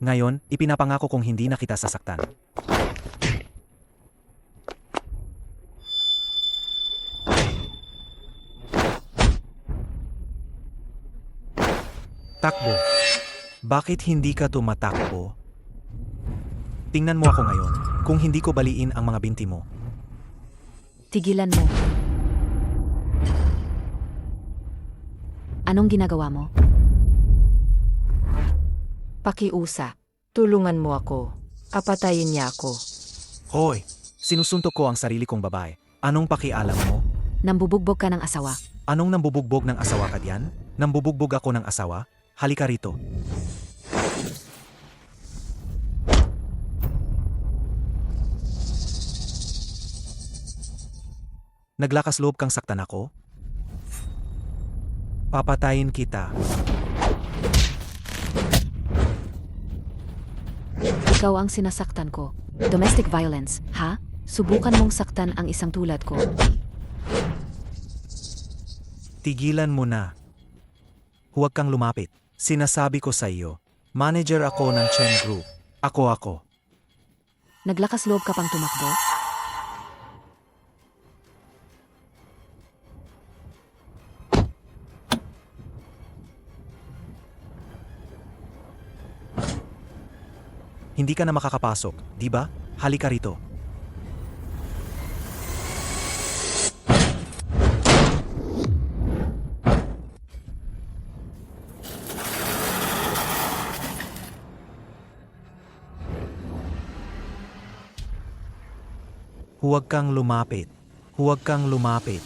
Ngayon, ipinapangako kong hindi na kita sasaktan. Takbo. Bakit hindi ka tumatakbo? Tingnan mo ako ngayon, kung hindi ko baliin ang mga binti mo. Tigilan mo. Anong ginagawa mo? Pakiusa. Tulungan mo ako. Apatayin niya ako. Hoy, sinusuntok ko ang sarili kong babae. Anong pakialam mo? Nambubugbog ka ng asawa. Anong nambubugbog ng asawa ka diyan? Nambubugbog ako ng asawa? Halika rito. Naglakas loob kang saktan ako? Papatayin kita. Ikaw ang sinasaktan ko. Domestic violence, ha? Subukan mong saktan ang isang tulad ko. Tigilan mo na. Huwag kang lumapit. Sinasabi ko sa iyo, manager ako ng Chen Group. Ako. Naglakas loob ka pang tumakbo? Hindi ka na makakapasok, di ba? Halika rito. Huwag kang lumapit. Huwag kang lumapit.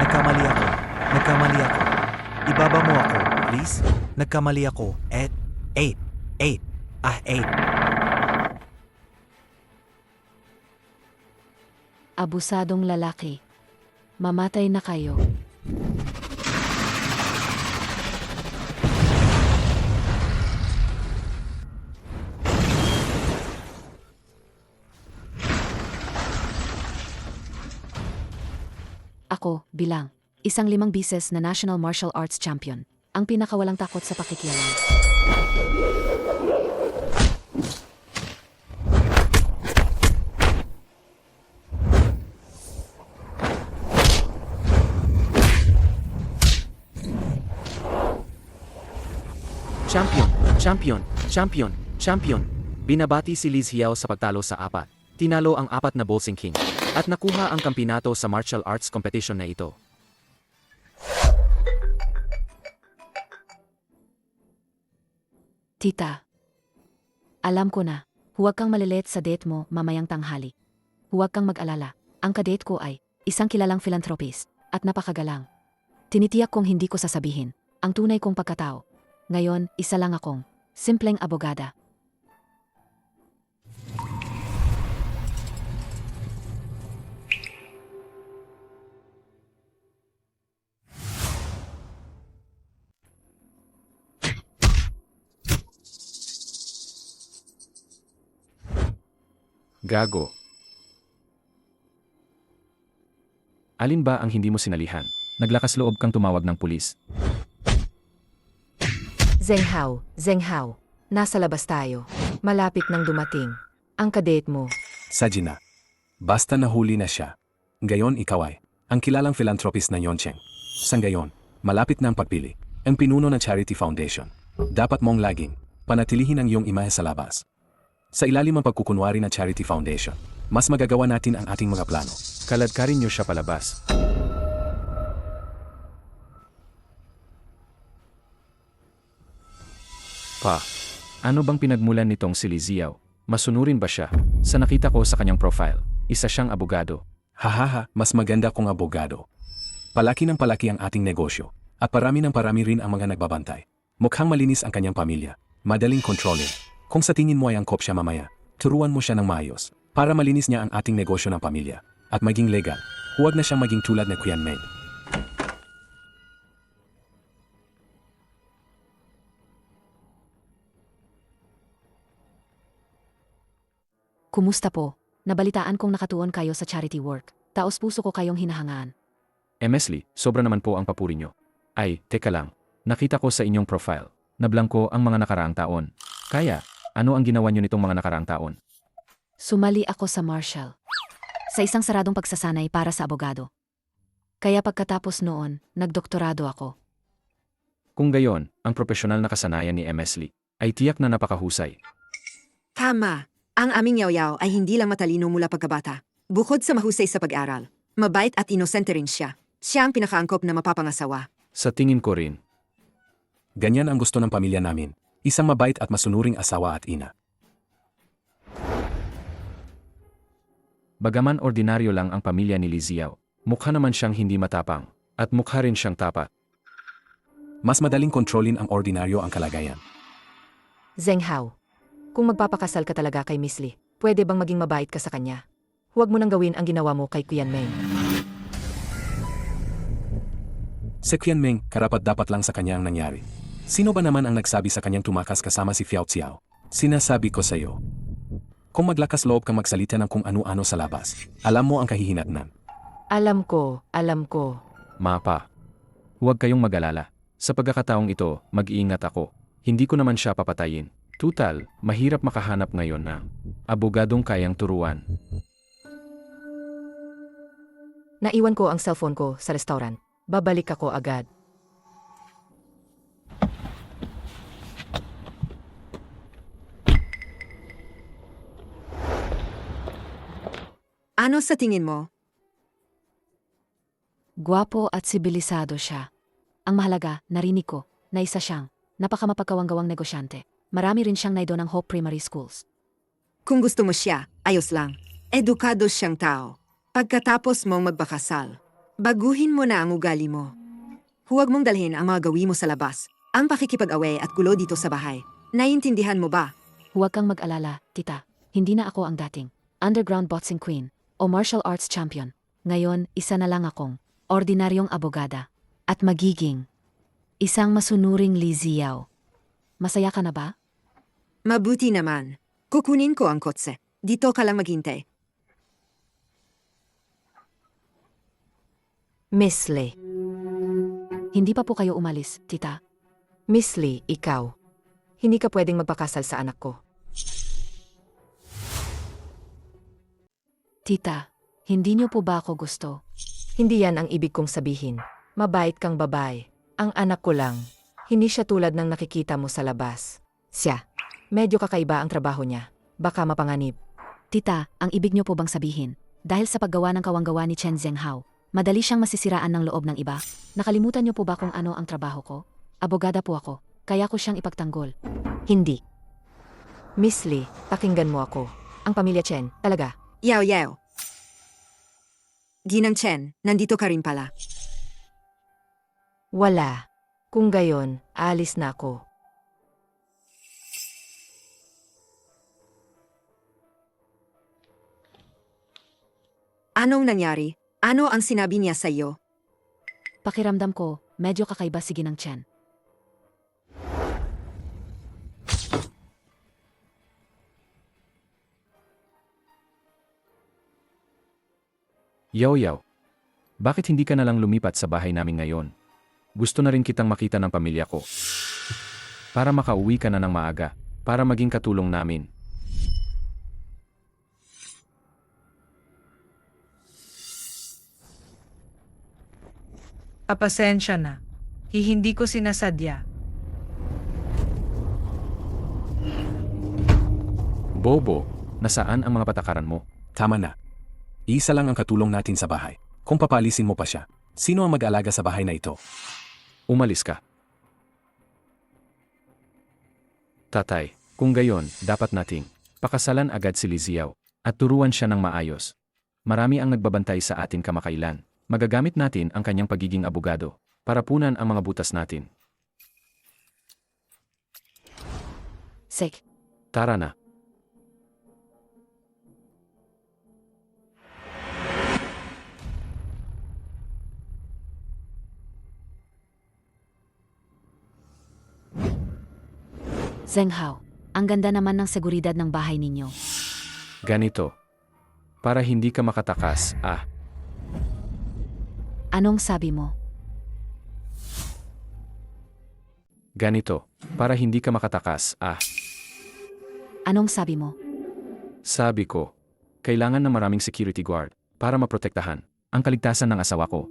Nagkamali ako. Ibaba mo ako, please. Nagkamali ako. 8. 8. Abusadong lalaki. Mamatay na kayo. Ako, bilang, isang 5 bises na National Martial Arts Champion, ang pinakawalang takot sa pakikialam. Champion. Binabati si Liz Hiao sa pagtalo sa 4. Tinalo ang 4 na Boxing King at nakuha ang kampinato sa martial arts competition na ito. Tita, alam ko na, huwag kang malilit sa date mo mamayang tanghali. Huwag kang mag-alala, ang kadate ko ay isang kilalang philanthropist at napakagalang. Tinitiyak kong hindi ko sasabihin ang tunay kong pagkatao. Ngayon, isa lang akong simpleng abogada. Gago. Alin ba ang hindi mo sinalihan? Naglakas loob kang tumawag ng pulis. Zheng Hao. Nasa labas tayo. Malapit nang dumating. Ang kadate mo. Sajina. Basta nahuli na siya. Ngayon ikaw ay ang kilalang philanthropist na Yoncheng. Sa ngayon, malapit na ang pagpili. Ang pinuno ng Charity Foundation. Dapat mong laging panatilihin ang iyong imahe sa labas. Sa ilalim ng pagkukunwari ng Charity Foundation, mas magagawa natin ang ating mga plano. Kaladkarin niyo siya palabas. Pa, ano bang pinagmulan nitong si Liz Hiao? Masunurin ba siya? Sa nakita ko sa kanyang profile, isa siyang abogado. Hahaha, mas maganda kung abogado. Palaki ng palaki ang ating negosyo, at parami ng parami rin ang mga nagbabantay. Mukhang malinis ang kanyang pamilya, madaling kontrolin. Kung sa tingin mo ay angkop siya mamaya, turuan mo siya ng maayos, para malinis niya ang ating negosyo ng pamilya, at maging legal. Huwag na siyang maging tulad na Kuyan Mei. Kumusta po? Nabalitaan kong nakatuon kayo sa charity work. Taos puso ko kayong hinahangaan. Mesli, sobra naman po ang papuri niyo. Ay, teka lang. Nakita ko sa inyong profile. Nablangko ang mga nakaraang taon. Kaya, ano ang ginawa niyo nitong mga nakaraang taon? Sumali ako sa Marshall. Sa isang saradong pagsasanay para sa abogado. Kaya pagkatapos noon, nagdoktorado ako. Kung gayon, ang profesional na kasanayan ni MS Lee ay tiyak na napakahusay. Tama. Ang aming yaw-yaw ay hindi lang matalino mula pagkabata. Bukod sa mahusay sa pag-aral, mabait at inosente rin siya. Siya ang pinakaangkop na mapapangasawa. Sa tingin ko rin, Ganyan ang gusto ng pamilya namin. Isang mabait at masunuring asawa at ina. bagaman ordinaryo lang ang pamilya ni Lee Ziao, mukha naman siyang hindi matapang, at mukha rin siyang tapat. Mas madaling kontrolin ang ordinaryo ang kalagayan. Zheng Hao, kung magpapakasal ka talaga kay Miss Lee, pwede bang maging mabait ka sa kanya? Huwag mo nang gawin ang ginawa mo kay Qian Meng. Si Qian Meng, karapat-dapat lang sa kanya ang nangyari. Sino ba naman ang nagsabi sa kanyang tumakas kasama si Fiao Xiao? Sinasabi ko sa iyo. Kung maglakas loob kang magsalita ng kung ano-ano sa labas, alam mo ang kahihinatnan. Alam ko. Mapa. Huwag kayong mag-alala. Sa pagkakataong ito, mag-iingat ako. Hindi ko naman siya papatayin. Tutal, mahirap makahanap ngayon na abogadong kayang turuan. Naiwan ko ang cellphone ko sa restaurant. Babalik ako agad. Ano sa tingin mo? Gwapo at sibilisado siya. Ang mahalaga, narinig ko, na isa siyang napakamapagkawang-gawang negosyante. Marami rin siyang naido ng Hope Primary Schools. Kung gusto mo siya, ayos lang. Edukado siyang tao. Pagkatapos mong magbakasal, baguhin mo na ang ugali mo. Huwag mong dalhin ang mga gawi mo sa labas. Ang pakikipag-away at gulo dito sa bahay. Naiintindihan mo ba? Huwag kang mag-alala, tita. Hindi na ako ang dating underground boxing queen o martial arts champion. Ngayon, isa na lang akong ordinaryong abogada at magiging isang masunuring Lee Ziao. Masaya ka na ba? Mabuti naman. Kukunin ko ang kotse. Dito ka lang maghintay. Miss Lee. Hindi pa po kayo umalis, tita. Miss Lee, ikaw. Hindi ka pwedeng magpakasal sa anak ko. Tita, hindi niyo po ba ako gusto? Hindi yan ang ibig kong sabihin. Mabait kang babae. Ang anak ko lang. Hindi siya tulad ng nakikita mo sa labas. Siya. Medyo kakaiba ang trabaho niya. Baka mapanganib. Tita, ang ibig niyo po bang sabihin? Dahil sa paggawa ng kawanggawa ni Chen Zhenghao, madali siyang masisiraan ng loob ng iba? Nakalimutan niyo po ba kung ano ang trabaho ko? Abogada po ako, kaya ko siyang ipagtanggol. Hindi. Miss Lee, pakinggan mo ako. Ang pamilya Chen, talaga. Yaw. Ginang Chen, nandito ka rin pala. Wala. Kung gayon, alis na ako. Anong nangyari? Ano ang sinabi niya sa iyo? Pakiramdam ko, medyo kakaiba si Ginang Chen. Yaw, bakit hindi ka na lang lumipat sa bahay namin ngayon? Gusto na rin kitang makita ng pamilya ko. Para makauwi ka na ng maaga, para maging katulong namin. Papasensya na. Hindi ko sinasadya. Bobo, nasaan ang mga patakaran mo? Tama na. Isa lang ang katulong natin sa bahay. Kung papalisin mo pa siya, sino ang mag-alaga sa bahay na ito? Umalis ka. Tatay, kung gayon, dapat nating pakasalan agad si Lee Ziao at turuan siya ng maayos. Marami ang nagbabantay sa atin kamakailan. Magagamit natin ang kanyang pagiging abogado para punan ang mga butas natin. Sek, Tara na. Zhenghao, ang ganda naman ng seguridad ng bahay ninyo. Ganito. Para hindi ka makatakas, Anong sabi mo? Ganito, para hindi ka makatakas, Anong sabi mo? sabi ko, kailangan ng maraming security guard para maprotektahan ang kaligtasan ng asawa ko.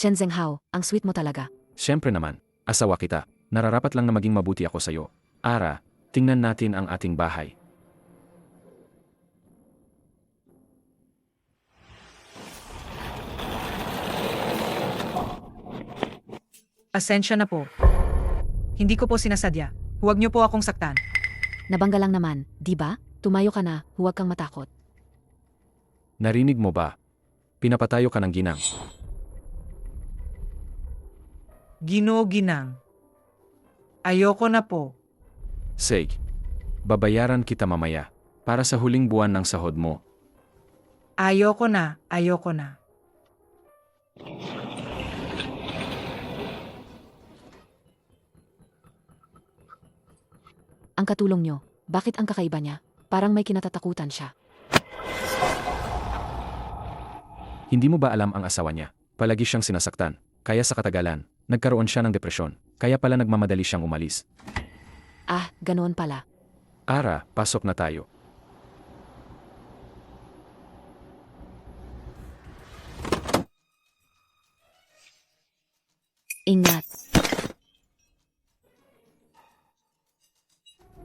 Chen Zhenghao, ang sweet mo talaga. Siyempre naman, asawa kita. Nararapat lang na maging mabuti ako sa'yo. Ara, tingnan natin ang ating bahay. Asensya na po. Hindi ko po sinasadya. Huwag niyo po akong saktan. Nabangga lang naman, di ba? Tumayo ka na, huwag kang matakot. Narinig mo ba? Pinapatayo ka ng ginang. Ginang. Ayoko na po. Sige. Babayaran kita mamaya para sa huling buwan ng sahod mo. Ayoko na. Ang katulong nyo, bakit ang kakaiba niya? Parang may kinatatakutan siya. Hindi mo ba alam ang asawa niya? Palagi siyang sinasaktan. Kaya sa katagalan, nagkaroon siya ng depresyon. Kaya pala nagmamadali siyang umalis. Ah, ganoon pala. Ara, pasok na tayo. Ingat.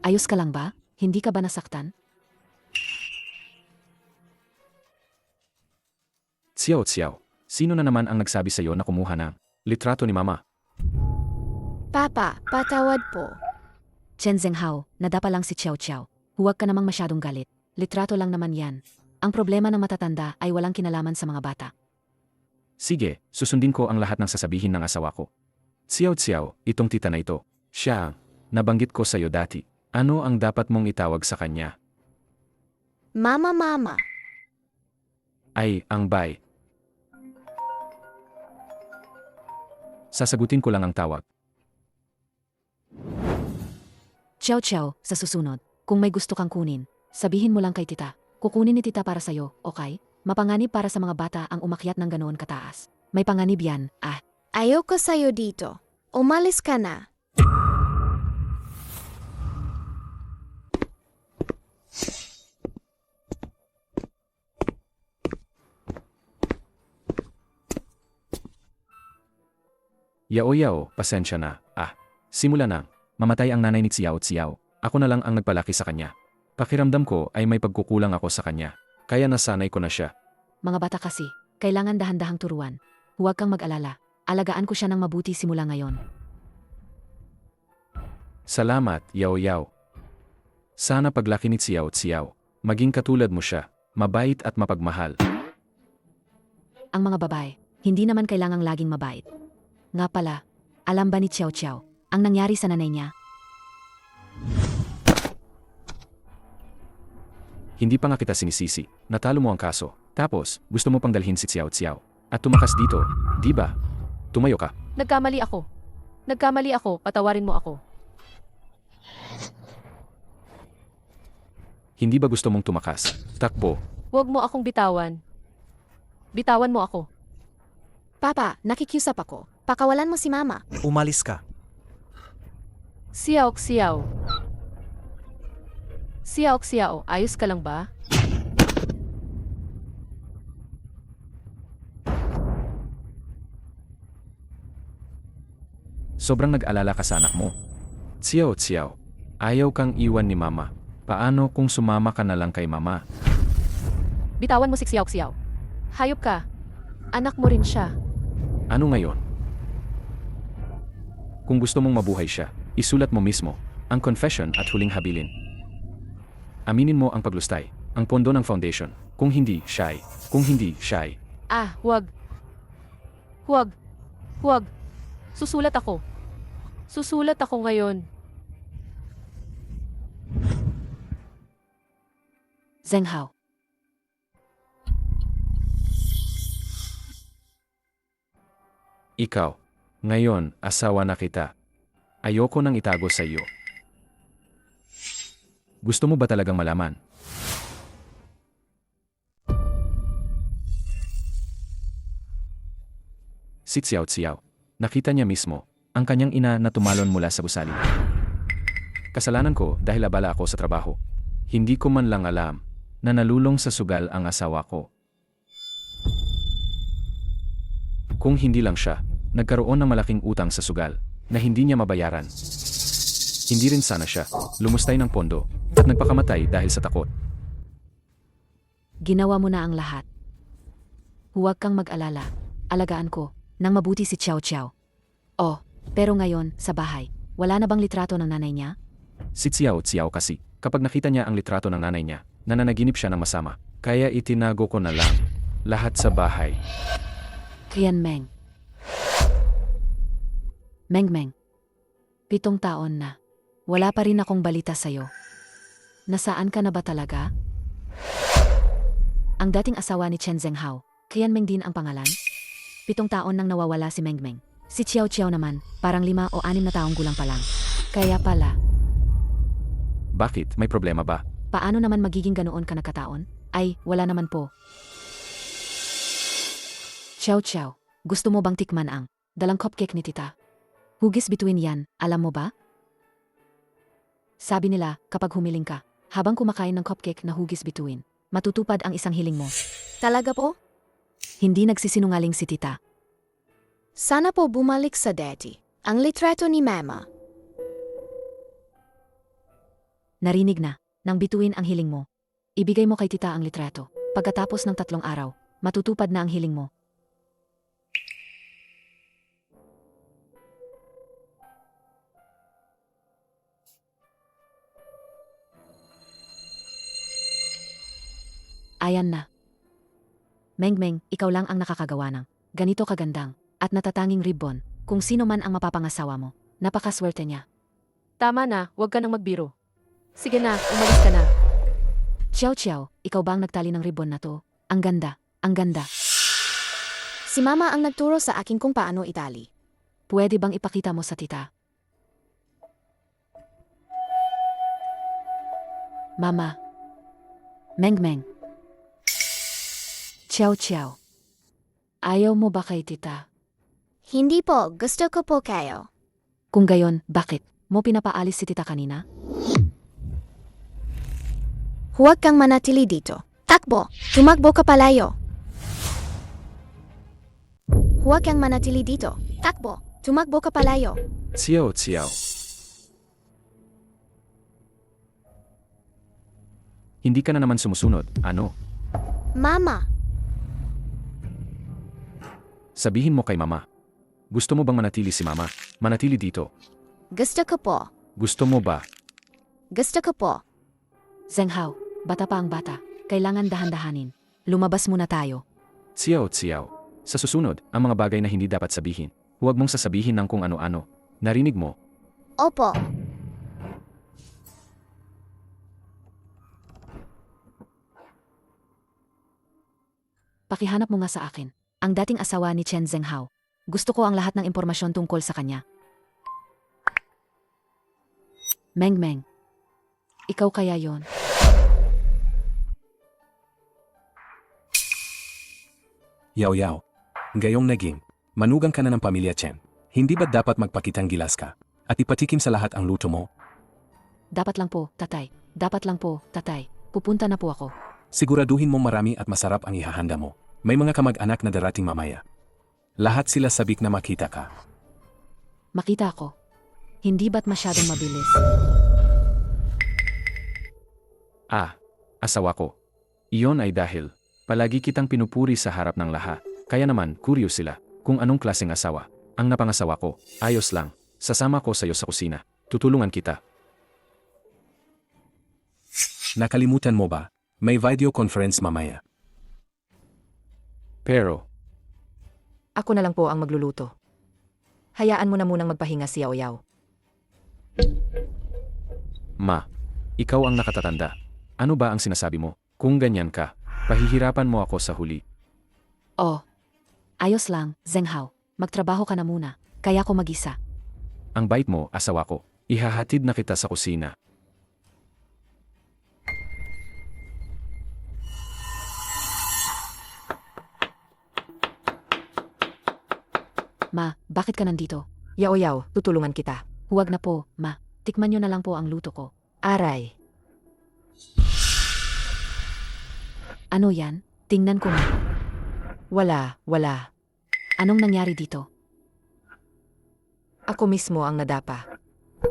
Ayos ka lang ba? Hindi ka ba nasaktan? Xiao, sino na naman ang nagsabi sa'yo na kumuha ng litrato ni Mama? Papa, patawad po. Chen Zhenghao, nadapa lang si Xiao Xiao. Huwag ka namang masyadong galit. Litrato lang naman yan. Ang problema ng matatanda ay walang kinalaman sa mga bata. Sige, susundin ko ang lahat ng sasabihin ng asawa ko. Xiao, itong tita na ito. Siya ang nabanggit ko sa'yo dati. Ano ang dapat mong itawag sa kanya? Mama. Ay, ang bay. Sasagutin ko lang ang tawag. Xiao, sa susunod, kung may gusto kang kunin, sabihin mo lang kay tita. Kukunin ni tita para sa'yo, okay? Mapanganib para sa mga bata ang umakyat ng ganoon kataas. May panganib yan, Ayoko sa'yo dito. Umalis ka na. Yao, pasensya na. Simula na. Mamatay ang nanay ni Xiao. Ako na lang ang nagpalaki sa kanya. Pakiramdam ko ay may pagkukulang ako sa kanya. Kaya nasanay ko na siya. Mga bata kasi, kailangan dahan-dahang turuan. Huwag kang mag-alala. Alagaan ko siya ng mabuti simula ngayon. Salamat, Yao. Sana paglaki ni Xiao, maging katulad mo siya, mabait at mapagmahal. Ang mga babae, hindi naman kailangang laging mabait. Nga pala, alam ba ni Xiao ang nangyari sa nanay niya? Hindi pa nga kita sinisisi, natalo mo ang kaso. Tapos, gusto mo pang dalhin si Xiao. At tumakas dito, di ba? Tumayo ka. Nagkamali ako, patawarin mo ako. Hindi ba gusto mong tumakas? Takbo. Huwag mo akong bitawan. Bitawan mo ako. Papa, nakikiusap ako. Pakawalan mo si Mama. Umalis ka. Xiao. Ayos ka lang ba? Sobrang nag-alala ka sa anak mo. Xiao, ayaw kang iwan ni Mama. Paano kung sumama ka na lang kay Mama? Bitawan mo si Xiao. Hayop ka. Anak mo rin siya. Ano ngayon? Kung gusto mong mabuhay siya, isulat mo mismo ang confession at huling habilin. Aminin mo ang paglustay, ang pondo ng foundation. Kung hindi, shy. Huwag. Susulat ako ngayon. Zhenghao, Ikaw, ngayon, asawa na kita. Ayoko nang itago sa iyo. Gusto mo ba talagang malaman? Si Xiao, nakita niya mismo ang kanyang ina na tumalon mula sa gusali. Kasalanan ko dahil abala ako sa trabaho. Hindi ko man lang alam na nalulong sa sugal ang asawa ko. Kung hindi lang siya, nagkaroon ng malaking utang sa sugal na hindi niya mabayaran. Hindi rin sana siya lumustay ng pondo at nagpakamatay dahil sa takot. Ginawa mo na ang lahat. Huwag kang mag-alala. Alagaan ko nang mabuti si Xiao Xiao. Oh, pero ngayon, sa bahay, wala na bang litrato ng nanay niya? Si Xiao Xiao kasi, kapag nakita niya ang litrato ng nanay niya, nananaginip siya ng masama. Kaya itinago ko na lang lahat sa bahay. Qian Meng. Meng. 7 taon na. Wala pa rin akong balita sa'yo. Nasaan ka na ba talaga? Ang dating asawa ni Chen Zhenghao, Qian Meng din ang pangalan? 7 taon nang nawawala si Meng. Si Xiao Xiao naman, parang 5 o 6 na taong gulang pa lang. Kaya pala, Bakit? May problema ba? paano naman magiging ganoon ka nagkataon? Ay, wala naman po. Xiao Xiao, gusto mo bang tikman ang dalang cupcake ni tita? Hugis bituin yan, alam mo ba? Sabi nila, kapag humiling ka, habang kumakain ng cupcake na hugis bituin, matutupad ang isang hiling mo. Talaga po? Hindi nagsisinungaling si tita. Sana po bumalik sa daddy. Ang litrato ni mama. Narinig na, nang bituin ang hiling mo. Ibigay mo kay tita ang litrato. Pagkatapos ng 3 araw, matutupad na ang hiling mo. Ayan na. Meng, ikaw lang ang nakakagawa ng ganito kagandang at natatanging ribbon. Kung sino man ang mapapangasawa mo, napakaswerte niya. Tama na, huwag ka nang magbiro. Sige na, umalis ka na. Xiao, ikaw ba ang nagtali ng ribbon na to? Ang ganda, ang ganda. Si mama ang nagturo sa akin kung paano itali. Pwede bang ipakita mo sa tita? Mama. Meng. Xiao. Ayaw mo ba kay tita? Hindi po, gusto ko po kayo. Kung gayon, bakit mo pinapaalis si tita kanina? Huwag kang manatili dito. Takbo, tumakbo ka palayo. Huwag kang manatili dito. Takbo, tumakbo ka palayo. Xiao. Hindi ka na naman sumusunod, ano? Mama, Sabihin mo kay mama. Gusto mo bang manatili si mama? Manatili dito. gusto ko po. Gusto mo ba? Gusto ko po. Zhenghao, bata pa ang bata. Kailangan dahan-dahanin. Lumabas muna tayo. Xiao. Sa susunod, ang mga bagay na hindi dapat sabihin, huwag mong sasabihin ng kung ano-ano. Narinig mo? Opo. Pakihanap mo nga sa akin. Ang dating asawa ni Chen Zhenghao. Gusto ko ang lahat ng impormasyon tungkol sa kanya. Meng. Ikaw kaya yon? Yaw. Gayong naging, manugang ka na ng pamilya Chen. Hindi ba dapat magpakitang gilas ka at ipatikim sa lahat ang luto mo? Dapat lang po, tatay. Pupunta na po ako. Siguraduhin mong marami at masarap ang ihahanda mo. May mga kamag-anak na darating mamaya. Lahat sila sabik na makita ka. Makita ako. Hindi ba't masyadong mabilis? Asawa ko. Iyon ay dahil palagi kitang pinupuri sa harap ng lahat. Kaya naman, curious sila kung anong klaseng asawa. Ang napangasawa ko, ayos lang. Sasama ko sa'yo sa kusina. Tutulungan kita. Nakalimutan mo ba? May video conference mamaya. Pero, Ako na lang po ang magluluto. Hayaan mo na munang magpahinga si Yaoyao. ma, ikaw ang nakatatanda. Ano ba ang sinasabi mo? Kung ganyan ka, pahihirapan mo ako sa huli. Oh. Ayos lang, Zhenghao. Magtrabaho ka na muna. Kaya ko mag-isa. Ang bait mo, asawa ko. Ihahatid na kita sa kusina. Ma, bakit ka nandito? Yaw-yaw, tutulungan kita. Huwag na po, ma. Tikman nyo na lang po ang luto ko. Aray. Ano yan? Tingnan ko nga. Wala. Anong nangyari dito? Ako mismo ang nadapa.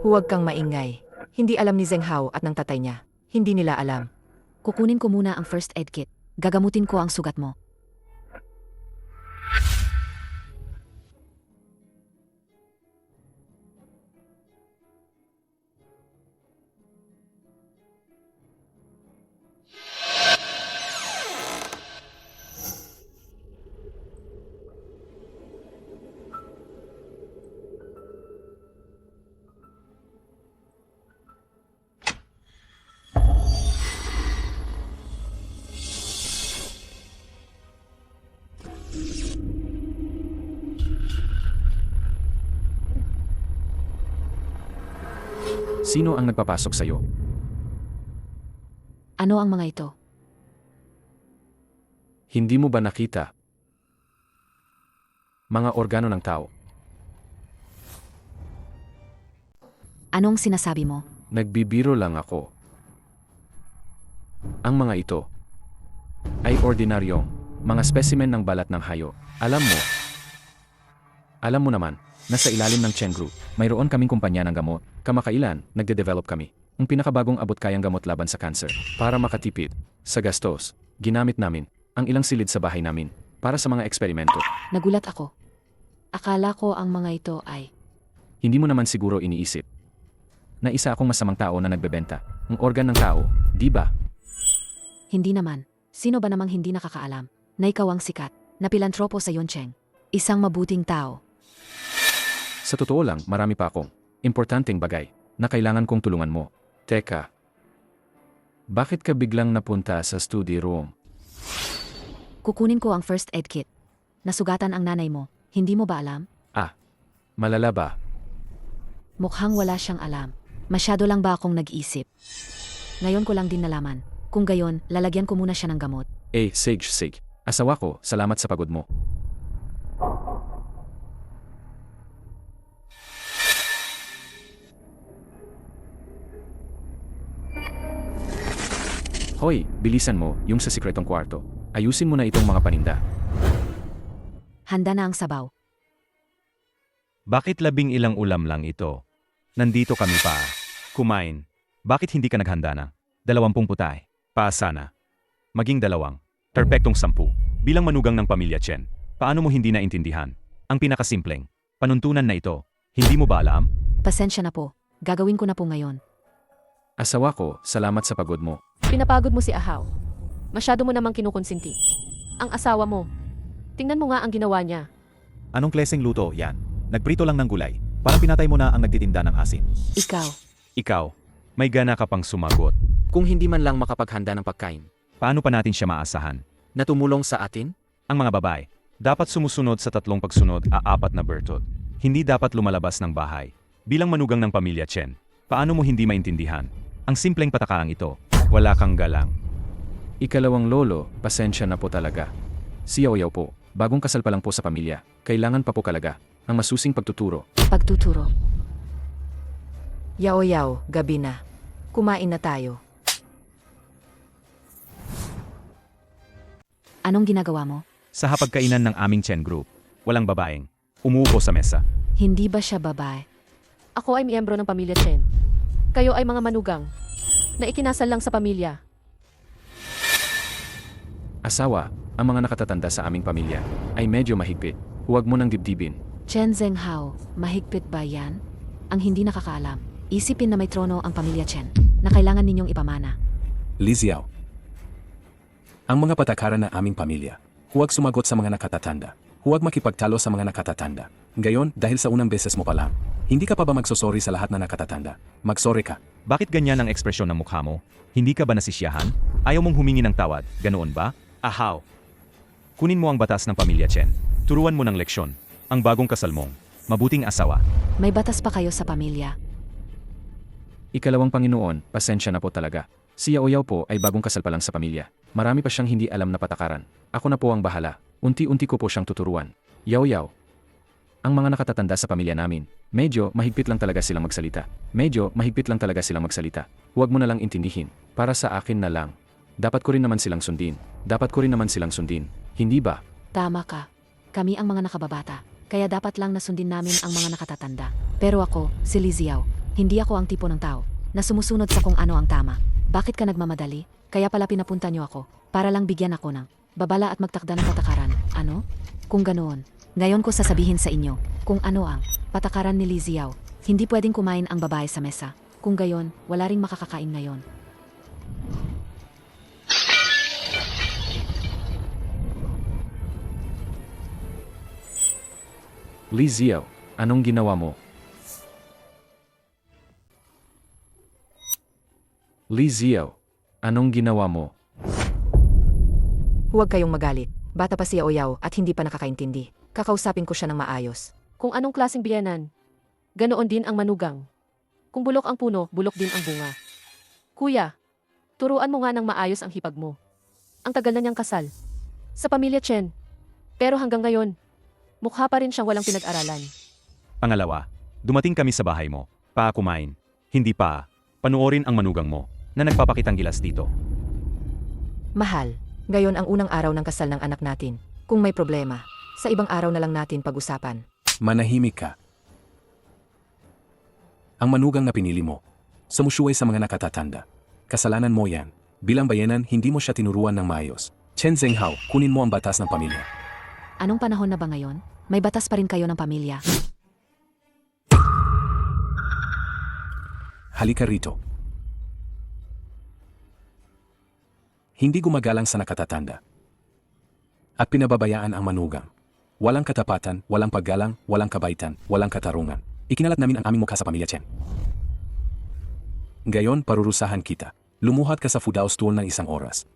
Huwag kang maingay. Hindi alam ni Zheng Hao at ng tatay niya. Hindi nila alam. Kukunin ko muna ang first aid kit. Gagamutin ko ang sugat mo. Sino ang nagpapasok sa'yo? Ano ang mga ito? Hindi mo ba nakita? Mga organo ng tao. Anong sinasabi mo? Nagbibiro lang ako. Ang mga ito ay ordinaryong mga specimen ng balat ng hayo. Alam mo naman, nasa ilalim ng Chen Group, mayroon kaming kumpanya ng gamot. Kamakailan, nagde-develop kami. Ang pinakabagong abot-kayang gamot laban sa cancer. Para makatipid sa gastos, ginamit namin ang ilang silid sa bahay namin para sa mga eksperimento. Nagulat ako. Akala ko ang mga ito ay... Hindi mo naman siguro iniisip na isa akong masamang tao na nagbebenta ng organ ng tao, di ba? Hindi naman. Sino ba namang hindi nakakaalam na ikaw ang sikat na pilantropo sa Yoncheng? Isang mabuting tao. Sa totoo lang, marami pa akong importanteng bagay na kailangan kong tulungan mo. Teka, bakit ka biglang napunta sa study room? Kukunin ko ang first aid kit. Nasugatan ang nanay mo. Hindi mo ba alam? Malala ba? Mukhang wala siyang alam. Masyado lang ba akong nag-isip? Ngayon ko lang din nalaman. Kung gayon, lalagyan ko muna siya ng gamot. Sage. Asawa ko, salamat sa pagod mo. Hoy, bilisan mo, yung sa sikretong kwarto. Ayusin mo na itong mga paninda. Handa na ang sabaw. Bakit 11 ulam lang ito? Nandito kami pa. Kumain. Bakit hindi ka naghanda na? 20 putay. Paasa na. Maging 2. Perpektong 10. Bilang manugang ng pamilya Chen, paano mo hindi naintindihan? Ang pinakasimpleng panuntunan na ito, hindi mo ba alam? Pasensya na po. Gagawin ko na po ngayon. Asawa ko, salamat sa pagod mo. Pinapagod mo si Ahaw. Masyado mo namang kinukonsinti. Ang asawa mo. Tingnan mo nga ang ginawa niya. Anong kleseng luto yan? Nagprito lang ng gulay. Parang pinatay mo na ang nagtitinda ng asin. Ikaw, may gana ka pang sumagot. Kung hindi man lang makapaghanda ng pagkain, Paano pa natin siya maasahan? na tumulong sa atin? Ang mga babae, dapat sumusunod sa 3 pagsunod a 4 na bertot. Hindi dapat lumalabas ng bahay. Bilang manugang ng pamilya Chen, paano mo hindi maintindihan? Ang simpleng patakaang ito, wala kang galang. Ikalawang lolo, pasensya na po talaga. Si Yaw po, bagong kasal pa lang po sa pamilya. Kailangan pa po kalaga ang masusing pagtuturo. Pagtuturo. Yaw-yaw, gabi na. Kumain na tayo. Anong ginagawa mo? Sa hapagkainan ng aming Chen Group, walang babaeng umuupo sa mesa. Hindi ba siya babae? Ako ay miyembro ng pamilya Chen. Kayo ay mga manugang na ikinasal lang sa pamilya. Asawa, ang mga nakatatanda sa aming pamilya ay medyo mahigpit. Huwag mo nang dibdibin. Chen Zhenghao, mahigpit ba yan? Ang hindi nakakaalam. Isipin na may trono ang pamilya Chen na kailangan ninyong ipamana. Li Xiao. Ang mga patakaran ng aming pamilya, huwag sumagot sa mga nakatatanda. Huwag makipagtalo sa mga nakatatanda. Ngayon, dahil sa unang beses mo pa lang, hindi ka pa ba magsosorry sa lahat na nakatatanda? Magsorry ka. Bakit ganyan ang ekspresyon ng mukha mo? Hindi ka ba nasisiyahan? Ayaw mong humingi ng tawad, ganoon ba? Ahaw! Kunin mo ang batas ng pamilya Chen. Turuan mo ng leksyon. Ang bagong kasal mong mabuting asawa. May batas pa kayo sa pamilya. Ikalawang Panginoon, pasensya na po talaga. Si Yaw po ay bagong kasal pa lang sa pamilya. Marami pa siyang hindi alam na patakaran. Ako na po ang bahala. Unti-unti ko po siyang tuturuan. Yaw. Ang mga nakatatanda sa pamilya namin, medyo mahigpit lang talaga silang magsalita. Huwag mo na lang intindihin. Para sa akin na lang. Dapat ko rin naman silang sundin. Hindi ba? Tama ka. Kami ang mga nakababata. Kaya dapat lang nasundin namin ang mga nakatatanda. Pero ako, si Liziao, hindi ako ang tipo ng tao na sumusunod sa kung ano ang tama. Bakit ka nagmamadali? Kaya pala pinapunta niyo ako para lang bigyan ako ng babala at magtakda ng patakaran. Ano? Kung ganoon, ngayon ko sasabihin sa inyo kung ano ang patakaran ni Liziao. Hindi pwedeng kumain ang babae sa mesa. Kung gayon, wala ring makakakain ngayon. Liziao, anong ginawa mo? Liziao, anong ginawa mo? Huwag kayong magalit. Bata pa si Yaoyao at hindi pa nakakaintindi. Kakausapin ko siya ng maayos. Kung anong klaseng biyenan, ganoon din ang manugang. Kung bulok ang puno, bulok din ang bunga. Kuya, turuan mo nga ng maayos ang hipag mo. Ang tagal na niyang kasal. Sa pamilya Chen. Pero hanggang ngayon, mukha pa rin siyang walang pinag-aralan. Pangalawa, dumating kami sa bahay mo. Pa kumain. Hindi pa. Panuorin ang manugang mo na nagpapakitang gilas dito. Mahal, ngayon ang unang araw ng kasal ng anak natin. Kung may problema, sa ibang araw na lang natin pag-usapan. Manahimik ka. Ang manugang na pinili mo, sumusuway sa mga nakatatanda. Kasalanan mo yan. Bilang bayanan, hindi mo siya tinuruan ng maayos. Chen Zhenghao, kunin mo ang batas ng pamilya. Anong panahon na ba ngayon? May batas pa rin kayo ng pamilya. Halika rito. Hindi gumagalang sa nakatatanda. At pinababayaan ang manugang. Walang katapatan, walang paggalang, walang kabaitan, walang katarungan. Ikinalat namin ang aming mukha sa pamilya Chen. Gayon, parurusahan kita. Lumuhod ka sa Fudao Stool ng 1 oras.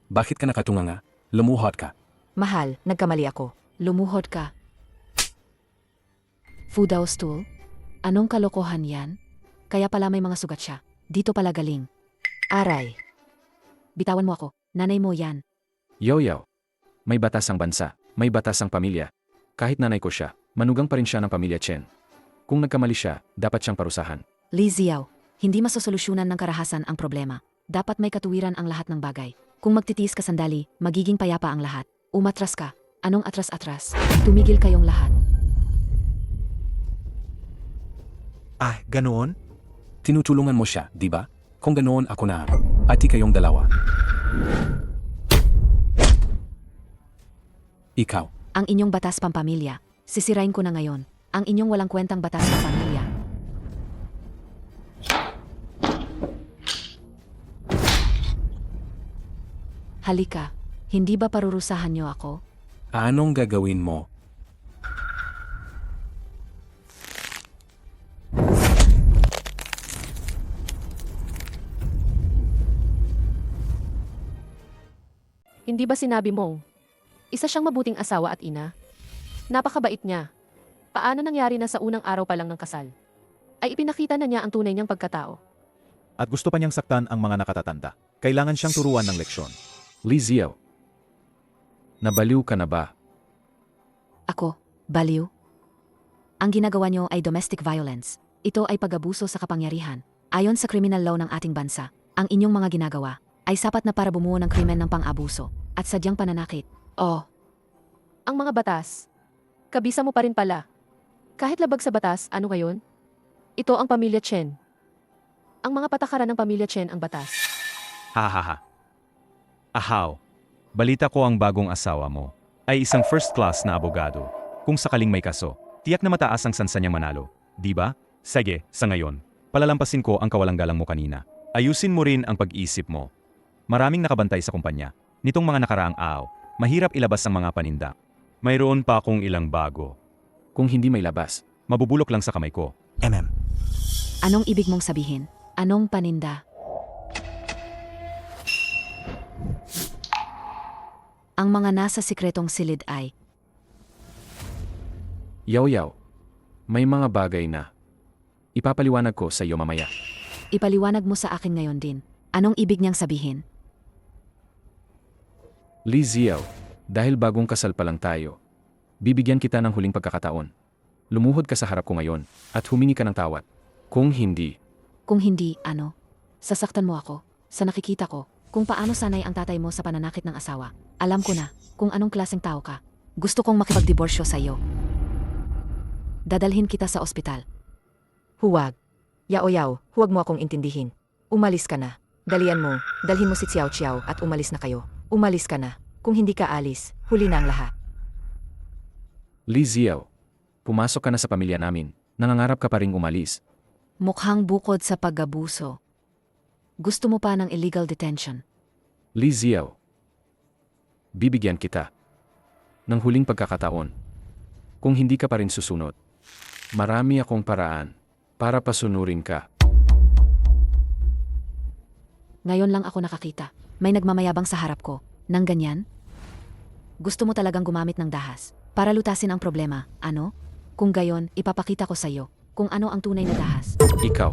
Bakit ka nakatunganga? Lumuhod ka. Mahal, nagkamali ako. Lumuhod ka. Fudao stool? Anong kalokohan yan? Kaya pala may mga sugat siya. Dito pala galing. Aray. Bitawan mo ako. Nanay mo yan. Yaoyao, may batas ang bansa, may batas ang pamilya. Kahit nanay ko siya, manugang pa rin siya ng pamilya Chen. Kung nagkamali siya, dapat siyang parusahan. Liziao, hindi masosolusyonan ng karahasan ang problema. Dapat may katuwiran ang lahat ng bagay. Kung magtitiis ka sandali, magiging payapa ang lahat. Umatras ka. Anong atras-atras? Tumigil kayong lahat. Ah, ganoon? Tinutulungan mo siya, di ba? Kung ganoon ako na, ati kayong dalawa. Ikaw. Ang inyong batas pampamilya. Sisirain ko na ngayon. Ang inyong walang kwentang batas pampamilya. Halika. Hindi ba parurusahan niyo ako? Anong gagawin mo? Hindi ba sinabi mong, isa siyang mabuting asawa at ina? Napakabait niya. Paano nangyari na sa unang araw pa lang ng kasal? Ay ipinakita na niya ang tunay niyang pagkatao. At gusto pa niyang saktan ang mga nakatatanda. Kailangan siyang turuan ng leksyon. Liziao, nabaliw ka na ba? Ako, baliw? Ang ginagawa niyo ay domestic violence. Ito ay pag-abuso sa kapangyarihan. Ayon sa criminal law ng ating bansa, ang inyong mga ginagawa ay sapat na para bumuo ng krimen ng pang-abuso at sadyang pananakit. Oh, Ang mga batas, kabisa mo pa rin pala. Kahit labag sa batas, ano ngayon? Ito ang pamilya Chen. Ang mga patakaran ng pamilya Chen ang batas. Hahaha. Ahaw, balita ko ang bagong asawa mo ay isang first class na abogado. Kung sakaling may kaso, tiyak na mataas ang sansa niyang manalo. Di ba? Sige, sa ngayon, palalampasin ko ang kawalang-galang mo kanina. Ayusin mo rin ang pag-isip mo. Maraming nakabantay sa kumpanya. Nitong mga nakaraang araw, mahirap ilabas ang mga paninda. Mayroon pa akong ilang bago. Kung hindi may labas, Mabubulok lang sa kamay ko. Anong ibig mong sabihin? Anong paninda? Ang mga nasa sikretong silid ay Yaoyao, may mga bagay na ipapaliwanag ko sa iyo mamaya. ipaliwanag mo sa akin ngayon din. Anong ibig niyang sabihin? Liziao, dahil bagong kasal pa lang tayo, bibigyan kita ng huling pagkakataon. Lumuhod ka sa harap ko ngayon at humingi ka ng tawad. Kung hindi, Kung hindi, ano? Sasaktan mo ako. Sa nakikita ko, kung paano sanay ang tatay mo sa pananakit ng asawa. Alam ko na kung anong klaseng tao ka. Gusto kong makipagdiborsyo sa iyo. Dadalhin kita sa ospital. Huwag. Yao-yao, huwag mo akong intindihin. Umalis ka na. Dalian mo, dalhin mo si Xiao Xiao at umalis na kayo. Umalis ka na. Kung hindi ka alis, huli na ang lahat. Li Ziao, pumasok ka na sa pamilya namin. Nangangarap ka pa ring umalis. Mukhang bukod sa pag-abuso. Gusto mo pa ng illegal detention. Li Ziao, bibigyan kita ng huling pagkakataon. Kung hindi ka pa rin susunod, marami akong paraan para pasunurin ka. Ngayon lang ako nakakita. May nagmamayabang sa harap ko. Nang ganyan? Gusto mo talagang gumamit ng dahas para lutasin ang problema, ano? Kung gayon, ipapakita ko sa iyo kung ano ang tunay na dahas. Ikaw,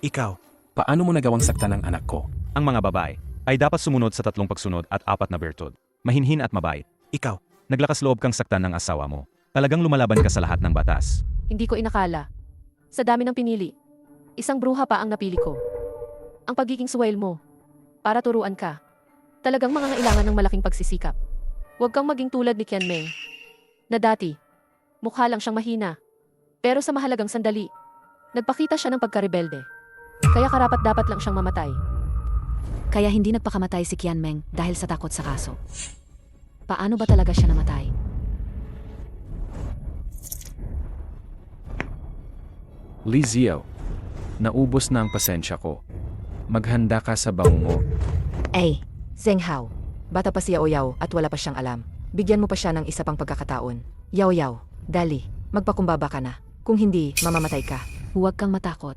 Ikaw, Paano mo nagawang saktan ng anak ko? Ang mga babae ay dapat sumunod sa 3 pagsunod at 4 na bertud. Mahinhin at mabait. ikaw, Naglakas loob kang saktan ng asawa mo. Talagang lumalaban ka sa lahat ng batas. Hindi ko inakala. Sa dami ng pinili, isang bruha pa ang napili ko. Ang pagiging suwail mo. Para turuan ka. Talagang mangangailangan ng malaking pagsisikap. Huwag kang maging tulad ni Qianmeng. Na dati, mukha lang siyang mahina. Pero sa mahalagang sandali, nagpakita siya ng pagkarebelde. Kaya karapat-dapat lang siyang mamatay. Kaya hindi nagpakamatay si Qianmeng dahil sa takot sa kaso. Paano ba talaga siya namatay? Li Ziao, naubos na ang pasensya ko. Maghanda ka sa bangungo. Zheng Hao. Bata pa si Yao Yao at wala pa siyang alam. Bigyan mo pa siya ng isa pang pagkakataon. Yao Yao, dali, magpakumbaba ka na. Kung hindi, mamamatay ka. Huwag kang matakot.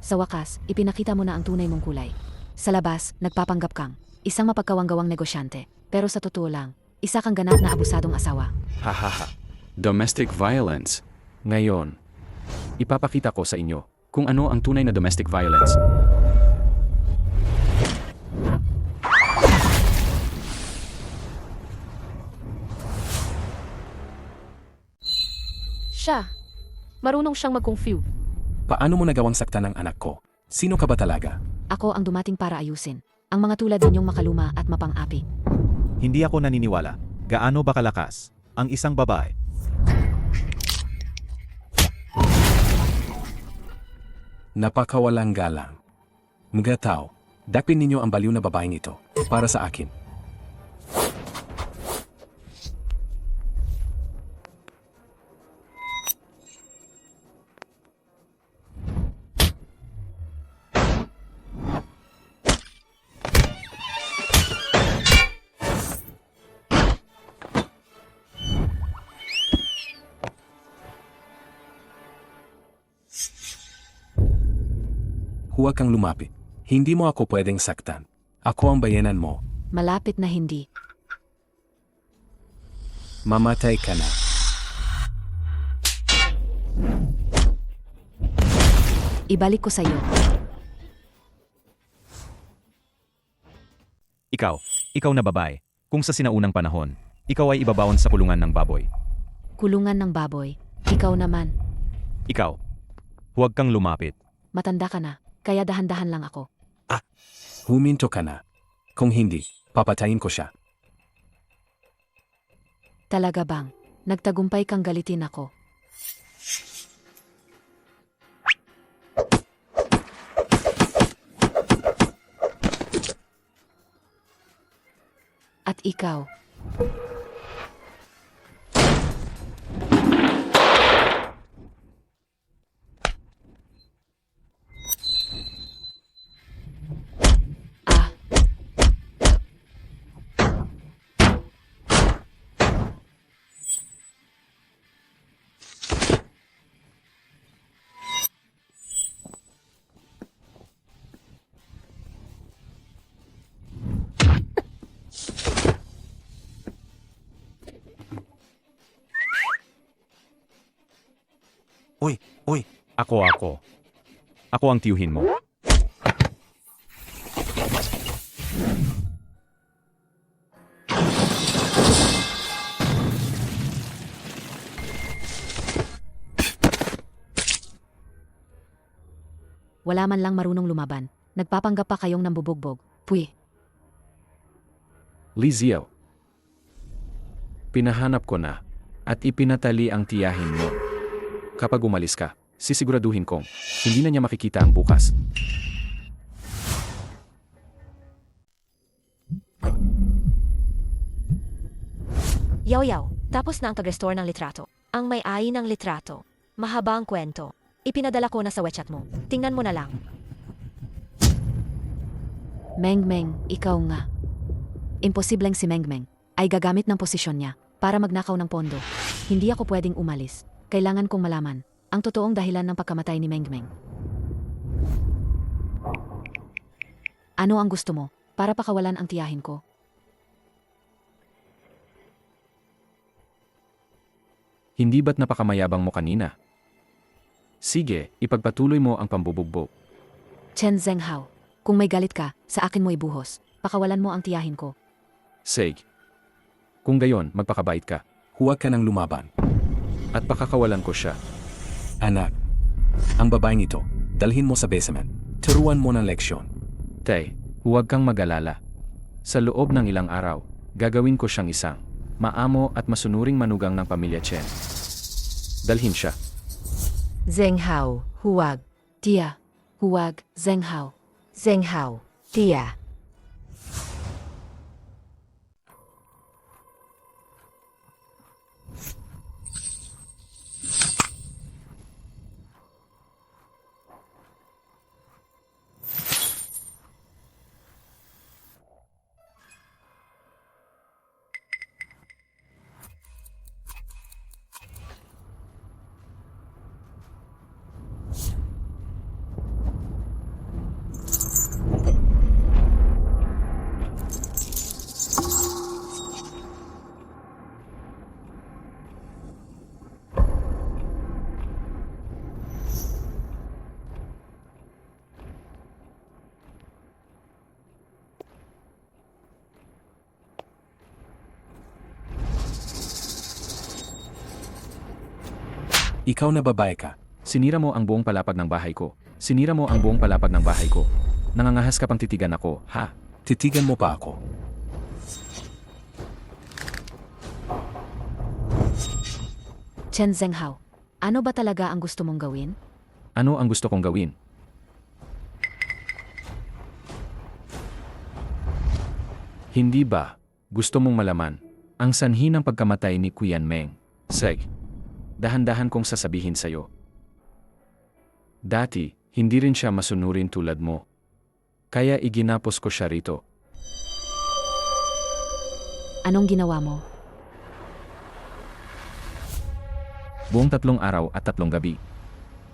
Sa wakas, ipinakita mo na ang tunay mong kulay. Sa labas, nagpapanggap kang isang mapagkawang-gawang negosyante. Pero sa totoo lang, isa kang ganap na abusadong asawa. Hahaha. Domestic violence. Ngayon, ipapakita ko sa inyo kung ano ang tunay na domestic violence. Siya. Marunong siyang mag-kung fu. Paano mo nagawang saktan ng anak ko? Sino ka ba talaga? Ako ang dumating para ayusin ang mga tulad ninyong makaluma at mapang-api. Hindi ako naniniwala. Gaano ba kalakas ang isang babae? Napakawalang galang. Mga tao, dakpin ninyo ang baliw na babaeng ito para sa akin. Huwag kang lumapit. Hindi mo ako pwedeng saktan. Ako ang bayanan mo. Malapit na hindi. Mamatay ka na. Ibalik ko sa iyo. Ikaw na babae. Kung sa sinaunang panahon, ikaw ay ibabaon sa kulungan ng baboy. Kulungan ng baboy. Ikaw naman. Ikaw, huwag kang lumapit. Matanda ka na. Kaya dahan-dahan lang ako. Huminto ka na. Kung hindi, papatayin ko siya. Talaga bang? Nagtagumpay kang galitin ako. At ikaw. Uy, Ako. Ako ang tiyuhin mo. Wala man lang marunong lumaban. Nagpapanggap pa kayong nambubugbog. Puy, Li Xiao. Pinahanap ko na at ipinatali ang tiyahin mo. Kapag umalis ka, sisiguraduhin kong hindi na niya makikita ang bukas. Yaw-yaw, tapos na ang pag-restore ng litrato. Ang may-ari ng litrato. Mahaba ang kwento. Ipinadala ko na sa WeChat mo. Tingnan mo na lang. Meng, ikaw nga. Imposibleng si Meng ay gagamit ng posisyon niya para magnakaw ng pondo. Hindi ako pwedeng umalis. Kailangan kong malaman ang totoong dahilan ng pagkamatay ni Meng. Ano ang gusto mo para pakawalan ang tiyahin ko? Hindi ba't napakamayabang mo kanina? Sige, ipagpatuloy mo ang pambubugbog. Chen Zhenghao, kung may galit ka, sa akin mo ibuhos. Pakawalan mo ang tiyahin ko. Sige. Kung gayon, magpakabait ka. Huwag ka nang lumaban. At pakakawalan ko siya. Anak, ang babaeng ito, dalhin mo sa basement. Turuan mo ng leksyon. Tay, huwag kang mag-alala. Sa loob ng ilang araw, gagawin ko siyang isang maamo at masunuring manugang ng pamilya Chen. Dalhin siya. Zhenghao, huwag. Tia, huwag, Zhenghao. Zhenghao, tia. Ikaw na babae ka. Sinira mo ang buong palapag ng bahay ko. Sinira mo ang buong palapag ng bahay ko. Nangangahas ka pang titigan ako, ha? Titigan mo pa ako. Chen Zhenghao, ano ba talaga ang gusto mong gawin? Ano ang gusto kong gawin? Hindi ba gusto mong malaman ang sanhi ng pagkamatay ni Qian Meng? Seg, dahan-dahan kong sasabihin sa'yo. Dati, hindi rin siya masunurin tulad mo. Kaya iginapos ko siya rito. Anong ginawa mo? Buong 3 araw at 3 gabi.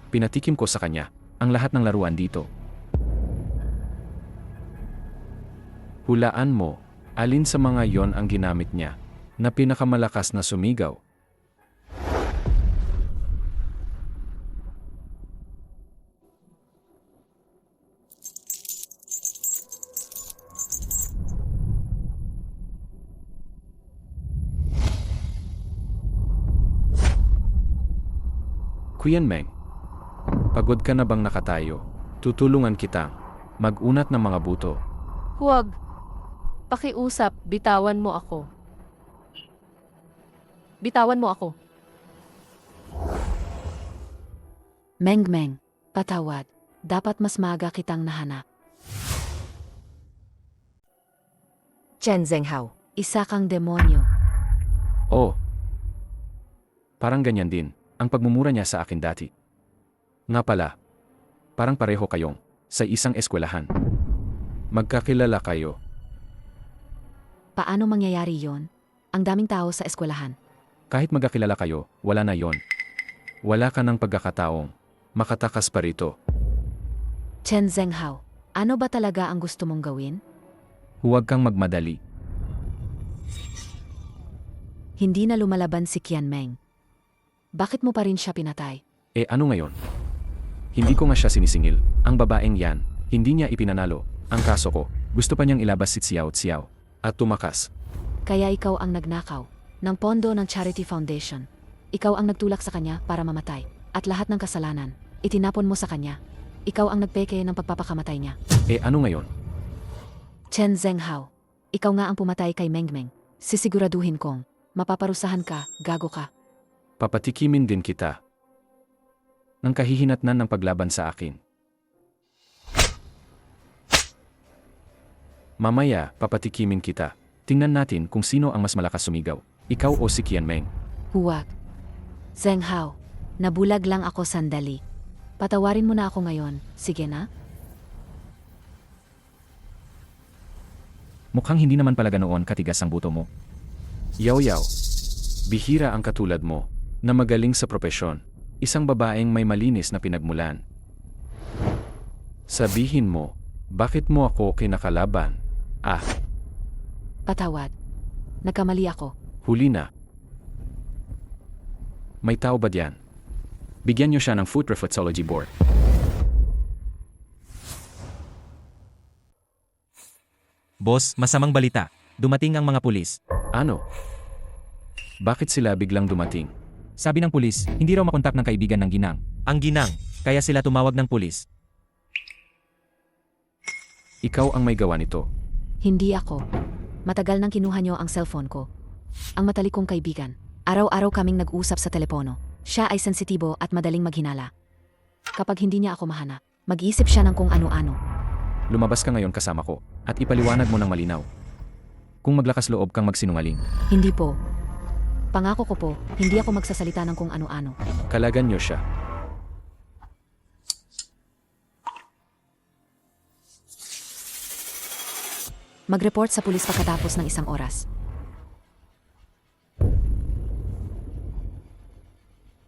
Pinatikim ko sa kanya ang lahat ng laruan dito. Hulaan mo, alin sa mga yon ang ginamit niya na pinakamalakas na sumigaw. Qian Meng, pagod ka na bang nakatayo? Tutulungan kitang mag-unat ng mga buto. Huwag. Pakiusap, bitawan mo ako. Bitawan mo ako. Meng, patawad. Dapat mas maaga kitang nahanap. Chen Zhenghao, Isa kang demonyo. Oh, parang ganyan din ang pagmumura niya sa akin dati. Nga pala, parang pareho kayong sa isang eskwelahan. Magkakilala kayo. Paano mangyayari yon? Ang daming tao sa eskwelahan. Kahit magkakilala kayo, wala na yon. Wala ka ng pagkakataong makatakas pa rito. Chen Zhenghao, ano ba talaga ang gusto mong gawin? Huwag kang magmadali. Hindi na lumalaban si Qian Meng. Bakit mo pa rin siya pinatay? Ano ngayon? Hindi ko nga siya sinisingil. Ang babaeng yan, hindi niya ipinanalo. Ang kaso ko, gusto pa niyang ilabas si Xiao Xiao. At tumakas. Kaya ikaw ang nagnakaw ng pondo ng Charity Foundation. Ikaw ang nagtulak sa kanya para mamatay. At lahat ng kasalanan, itinapon mo sa kanya. Ikaw ang nagpeke ng pagpapakamatay niya. Eh ano ngayon? Chen Zhenghao, ikaw nga ang pumatay kay Mengmeng. Sisiguraduhin kong mapaparusahan ka, gago ka. Papatikimin din kita. Nang kahihinatnan ng paglaban sa akin. Mamaya, papatikimin kita. Tingnan natin kung sino ang mas malakas sumigaw. Ikaw o si Qianmeng. Huwag. Zhenghao, nabulag lang ako sandali. Patawarin mo na ako ngayon, sige na? Mukhang hindi naman pala ganoon katigas ang buto mo. Yaw yaw. Bihira ang katulad mo, na magaling sa propesyon. Isang babaeng may malinis na pinagmulan. Sabihin mo, bakit mo ako kinakalaban? Ah, Patawad. Nagkamali ako. huli na. May tao ba diyan? Bigyan niyo siya ng foot reflexology board. Boss, masamang balita. Dumating ang mga pulis. Ano? Bakit sila biglang dumating? Sabi ng pulis, hindi raw makontak ng kaibigan ng ginang. Ang ginang, kaya sila tumawag ng pulis. Ikaw ang may gawa nito. Hindi ako. Matagal nang kinuha niyo ang cellphone ko. Ang matalikong kaibigan. Araw-araw kaming nag-usap sa telepono. Siya ay sensitibo at madaling maghinala. Kapag hindi niya ako mahanap, mag-iisip siya ng kung ano-ano. Lumabas ka ngayon kasama ko, at ipaliwanag mo ng malinaw. Kung maglakas loob kang magsinungaling, Hindi po. Pangako ko po, hindi ako magsasalita ng kung ano-ano. kalagan niyo siya. Mag-report sa pulis pagkatapos ng 1 oras.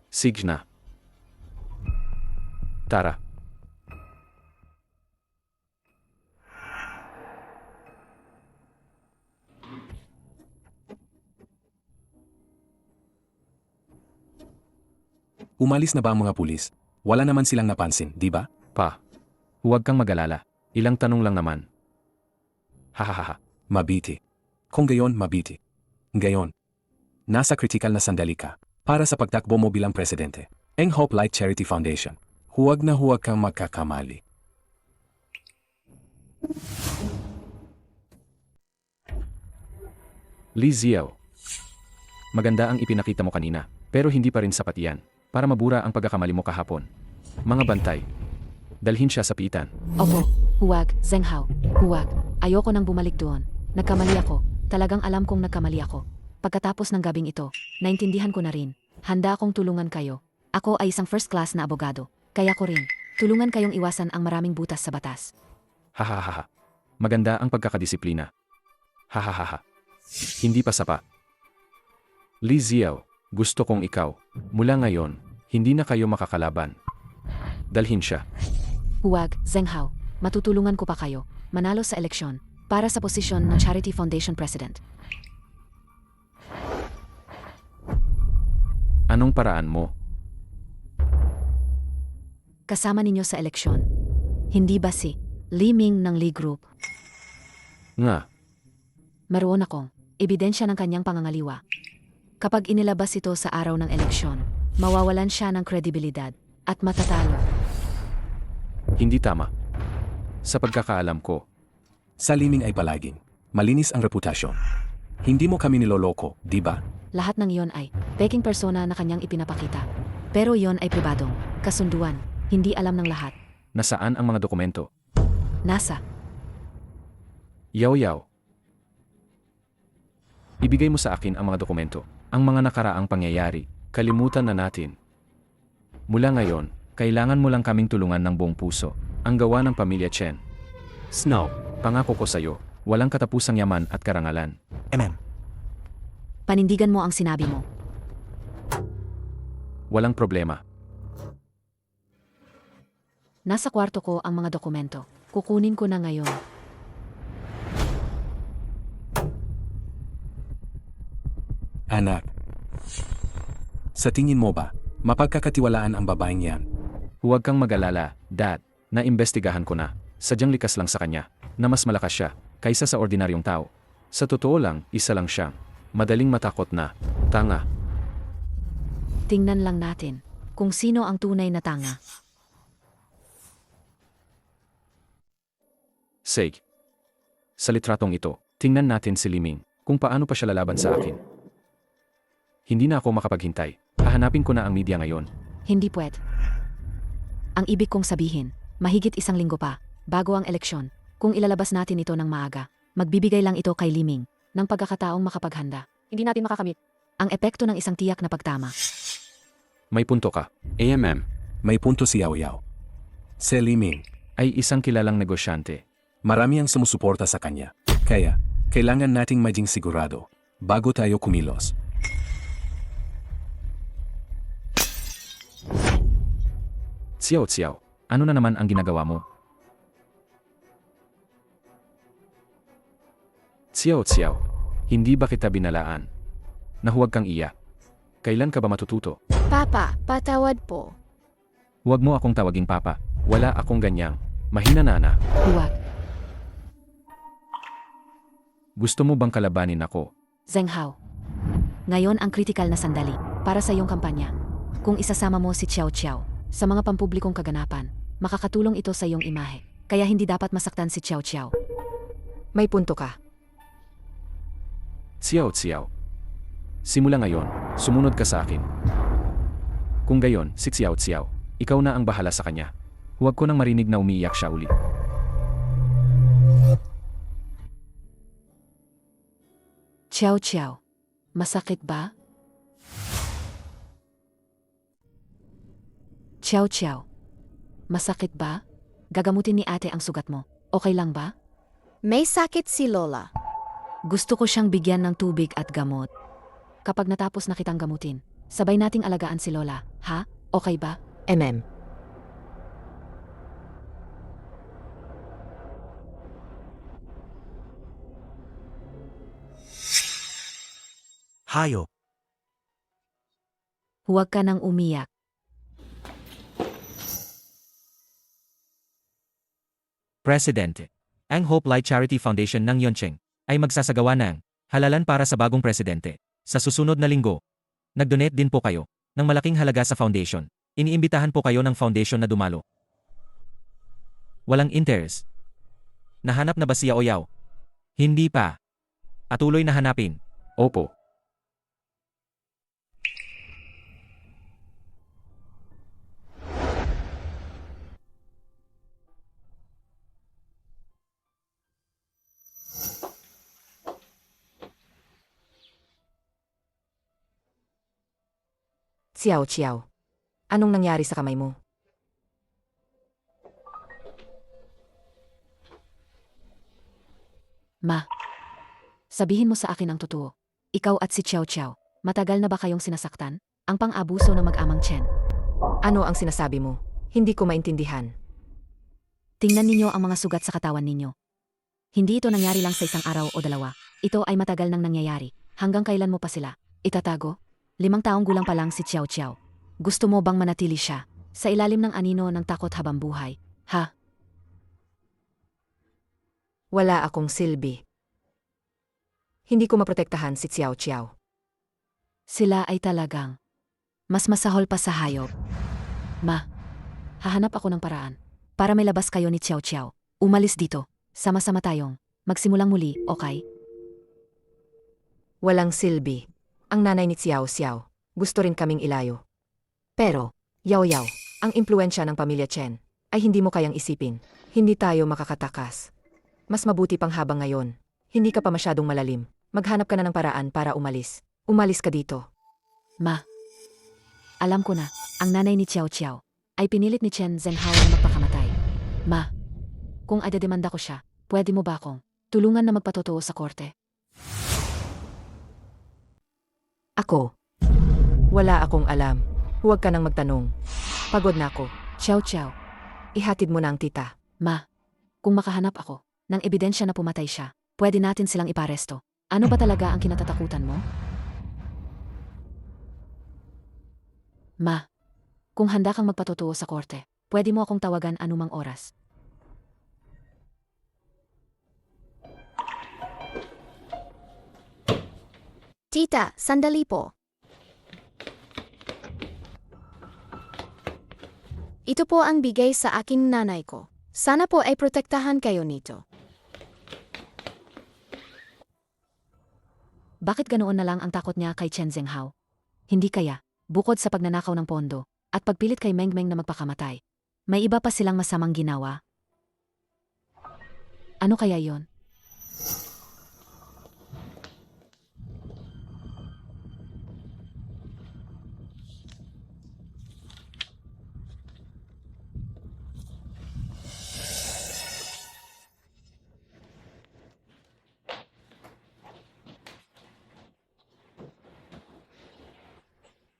Sige na. Tara. Umalis na ba ang mga pulis? Wala naman silang napansin, di ba? Pa. Huwag kang mag-alala. Ilang tanong lang naman. Hahaha. Mabiti. Kung gayon, mabiti. Gayon. Nasa critical na sandali ka para sa pagtakbo mo bilang presidente. Ang Hope Light Charity Foundation. Huwag na huwag kang magkakamali. Li Ziao. Maganda ang ipinakita mo kanina, pero hindi pa rin sapat yan para mabura ang pagkakamali mo kahapon. Mga bantay. Dalhin siya sa piitan. Opo, huwag, Zhenghao, huwag. Ayoko nang bumalik doon. Nagkamali ako. Talagang alam kong nagkamali ako. Pagkatapos ng gabing ito, naintindihan ko na rin. Handa akong tulungan kayo. Ako ay isang first class na abogado. Kaya ko rin. Tulungan kayong iwasan ang maraming butas sa batas. Hahaha. Maganda ang pagkakadisiplina. Hahaha. Hindi pa sapat. Li Ziao, gusto kong ikaw. Mula ngayon, hindi na kayo makakalaban. Dalhin siya. Huwag, Zhenghao. Matutulungan ko pa kayo. Manalo sa eleksyon para sa posisyon ng Charity Foundation President. Anong paraan mo? Kasama ninyo sa eleksyon. Hindi ba si Li Ming ng Li Group? Nga, Maroon akong ebidensya ng kanyang pangangaliwa. Kapag inilabas ito sa araw ng eleksyon, mawawalan siya ng kredibilidad at matatalo. hindi tama. Sa pagkakaalam ko, Sa liming ay palaging malinis ang reputasyon. Hindi mo kami niloloko, di ba? Lahat ng iyon ay peking persona na kanyang ipinapakita. Pero iyon ay pribadong kasunduan, hindi alam ng lahat. nasaan ang mga dokumento? Nasa, Yaw yaw. Ibigay mo sa akin ang mga dokumento. Ang mga nakaraang pangyayari, kalimutan na natin. Mula ngayon, kailangan mo lang kaming tulungan ng buong puso. Ang gawa ng pamilya Chen. Snow, pangako ko sa'yo, walang katapusang yaman at karangalan. panindigan mo ang sinabi mo. Walang problema. Nasa kwarto ko ang mga dokumento. Kukunin ko na ngayon. Anak. Sa tingin mo ba, mapagkakatiwalaan ang babaeng yan? Huwag kang mag-alala, Dad. Naimbestigahan ko na. Sadyang likas lang sa kanya, na mas malakas siya, kaysa sa ordinaryong tao. Sa totoo lang, isa lang siyang madaling matakot na tanga. Tingnan lang natin kung sino ang tunay na tanga. Sake. Sa litratong ito, tingnan natin si Liming, kung paano pa siya lalaban sa akin. Hindi na ako makapaghintay. Hahanapin ko na ang media ngayon. Hindi pwede. Ang ibig kong sabihin, mahigit 1 linggo pa, bago ang eleksyon, kung ilalabas natin ito ng maaga, magbibigay lang ito kay Liming ng pagkakataong makapaghanda. Hindi natin makakamit. Ang epekto ng isang tiyak na pagtama. May punto ka. AMM. May punto si Yao Yao. Si Liming. Ay isang kilalang negosyante. Marami ang sumusuporta sa kanya. Kaya, kailangan nating maging sigurado bago tayo kumilos. Xiao, ano na naman ang ginagawa mo? Xiao, hindi ba kita binalaan? Na huwag kang iyak. Kailan ka ba matututo? Papa, patawad po. Huwag mo akong tawaging papa. Wala akong ganyang mahina na. Huwag. Gusto mo bang kalabanin ako? Zheng Hao. Ngayon ang kritikal na sandali para sa iyong kampanya. Kung isasama mo si Xiao Xiao sa mga pampublikong kaganapan, makakatulong ito sa iyong imahe. Kaya hindi dapat masaktan si Xiao Xiao. May punto ka. Xiao. Simula ngayon, sumunod ka sa akin. Kung gayon, si Xiao, ikaw na ang bahala sa kanya. Huwag ko nang marinig na umiiyak siya uli. Xiao, masakit ba? Xiao, masakit ba? Gagamutin ni ate ang sugat mo. Okay lang ba? May sakit si Lola. Gusto ko siyang bigyan ng tubig at gamot. Kapag natapos na kitang gamutin, sabay nating alagaan si Lola, ha? Okay ba? MM. Hayop. Huwag ka nang umiyak. Presidente. Ang Hope Light Charity Foundation ng Yoncheng ay magsasagawa ng halalan para sa bagong presidente. Sa susunod na linggo, nag-donate din po kayo ng malaking halaga sa foundation. Iniimbitahan po kayo ng foundation na dumalo. Walang interest. Nahanap na ba si Yao Yao? Hindi pa. Atuloy na hanapin. Opo. Xiao. Anong nangyari sa kamay mo? Ma, sabihin mo sa akin ang totoo. Ikaw at si Xiao, matagal na ba kayong sinasaktan? Ang pang-abuso ng mag-amang Chen. Ano ang sinasabi mo? Hindi ko maintindihan. Tingnan ninyo ang mga sugat sa katawan ninyo. Hindi ito nangyari lang sa 1 araw o 2. Ito ay matagal nang nangyayari. Hanggang kailan mo pa sila itatago? 5 taong gulang pa lang si Xiao. Gusto mo bang manatili siya sa ilalim ng anino ng takot habang buhay? Ha? Wala akong silbi. Hindi ko maprotektahan si Xiao. Sila ay talagang mas masahol pa sa hayop. Ma, hahanap ako ng paraan para may labas kayo ni Xiao. Umalis dito. Sama-sama tayong magsimulang muli, okay? Walang silbi. Ang nanay ni Xiao, gusto rin kaming ilayo. Pero, Yao, ang impluensya ng pamilya Chen ay hindi mo kayang isipin. Hindi tayo makakatakas. Mas mabuti pang habang ngayon. Hindi ka pa masyadong malalim. Maghanap ka na ng paraan para umalis. Umalis ka dito. Ma, alam ko na, ang nanay ni Xiao ay pinilit ni Chen Zhenhao na magpakamatay. Ma, kung adedemanda ko siya, pwede mo ba akong tulungan na magpatotoo sa korte? Ako? Wala akong alam. Huwag ka nang magtanong. Pagod na ako. Xiao, Ihatid mo na ang tita. Ma, kung makahanap ako ng ebidensya na pumatay siya, pwede natin silang iparesto. Ano ba talaga ang kinatatakutan mo? Ma, kung handa kang magpatotoo sa korte, pwede mo akong tawagan anumang oras. Tita, sandali po. Ito po ang bigay sa aking nanay ko. Sana po ay protektahan kayo nito. Bakit ganoon na lang ang takot niya kay Chen Zhenghao? Hindi kaya, bukod sa pagnanakaw ng pondo, at pagpilit kay Meng Meng na magpakamatay, may iba pa silang masamang ginawa? Ano kaya yon?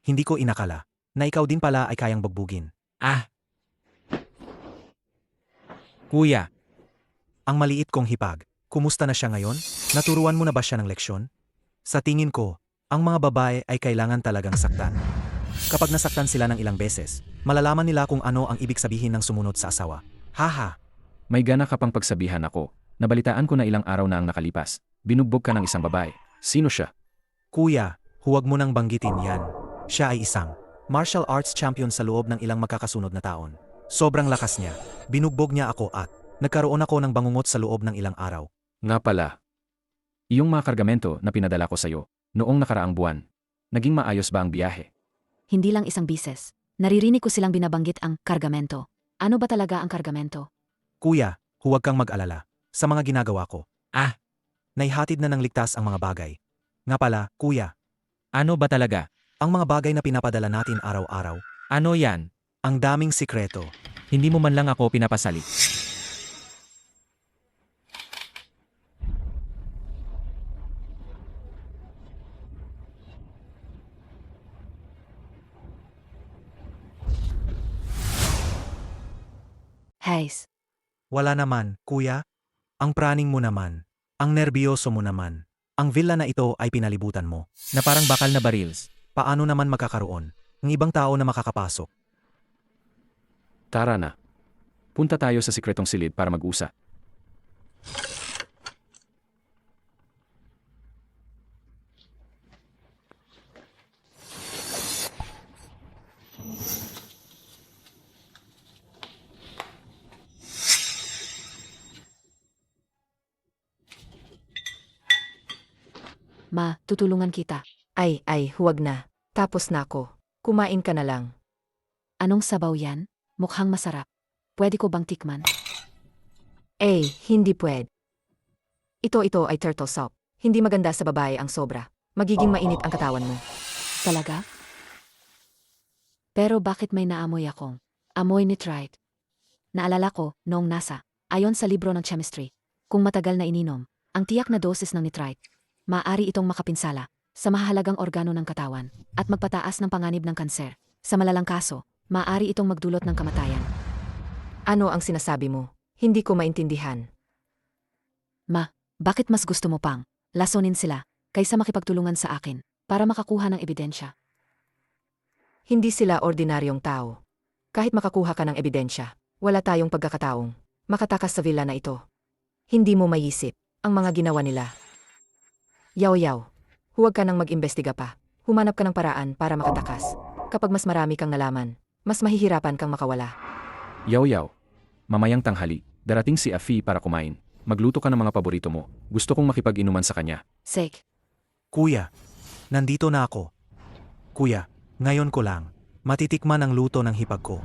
Hindi ko inakala na ikaw din pala ay kayang bugbugin. Ah! Kuya, Ang maliit kong hipag, kumusta na siya ngayon? Naturuan mo na ba siya ng leksyon? Sa tingin ko, ang mga babae ay kailangan talagang saktan. Kapag nasaktan sila ng ilang beses, malalaman nila kung ano ang ibig sabihin ng sumunod sa asawa. Haha! May gana ka pang pagsabihan ako. Nabalitaan ko na ilang araw na ang nakalipas. Binugbog ka ng isang babae. Sino siya? Kuya, huwag mo nang banggitin yan. Siya ay isang martial arts champion sa loob ng ilang magkakasunod na taon. Sobrang lakas niya. Binugbog niya ako at nagkaroon ako ng bangungot sa loob ng ilang araw. Nga pala. Iyong mga kargamento na pinadala ko sa'yo noong nakaraang buwan. Naging maayos ba ang biyahe? Hindi lang isang bises. Naririnig ko silang binabanggit ang kargamento. Ano ba talaga ang kargamento? Kuya, huwag kang mag-alala sa mga ginagawa ko. Ah! Naihatid na ng ligtas ang mga bagay. Nga pala, kuya, ano ba talaga? ang mga bagay na pinapadala natin araw-araw, Ano yan? ang daming sikreto. Hindi mo man lang ako pinapasali. Heis, Wala naman, kuya. Ang praning mo naman. Ang nerbiyoso mo naman. Ang villa na ito ay pinalibutan mo. Na parang bakal na barils. Paano naman makakaroon ng ibang tao na makakapasok? Tara na. Punta tayo sa sikretong silid para mag-usap. ma, tutulungan kita. Ay, huwag na. Tapos na ako. Kumain ka na lang. Anong sabaw yan? Mukhang masarap. Pwede ko bang tikman? Hindi pwede. Ito ay turtle soup. Hindi maganda sa babae ang sobra. Magiging mainit ang katawan mo. Talaga? Pero bakit may naamoy akong amoy nitrite? Naalala ko, noong nasa, ayon sa libro ng chemistry, kung matagal na ininom, ang tiyak na dosis ng nitrite, maaari itong makapinsala sa mahalagang organo ng katawan at magpataas ng panganib ng kanser. Sa malalang kaso, maaari itong magdulot ng kamatayan. Ano ang sinasabi mo? Hindi ko maintindihan. Ma, bakit mas gusto mo pang lasonin sila kaysa makipagtulungan sa akin para makakuha ng ebidensya? Hindi sila ordinaryong tao. Kahit makakuha ka ng ebidensya, wala tayong pagkakataong makatakas sa villa na ito. Hindi mo mayisip ang mga ginawa nila. Yaw, huwag ka nang mag-imbestiga pa. Humanap ka ng paraan para makatakas. Kapag mas marami kang nalaman, mas mahihirapan kang makawala. Yaw, mamayang tanghali, darating si Afi para kumain. Magluto ka ng mga paborito mo. Gusto kong makipag-inuman sa kanya. Sek, Kuya, nandito na ako. Kuya, ngayon ko lang matitikman ang luto ng hipag ko.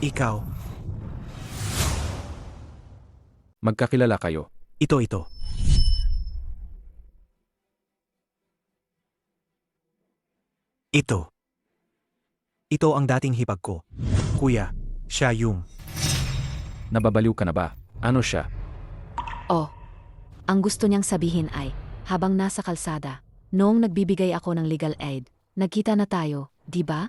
Ikaw, Magkakilala kayo. ito. Ito ang dating hipag ko. Kuya, siya yung Nababaliw ka na ba? Ano siya? oh. Ang gusto niyang sabihin ay, habang nasa kalsada, noong nagbibigay ako ng legal aid, nagkita na tayo, di ba?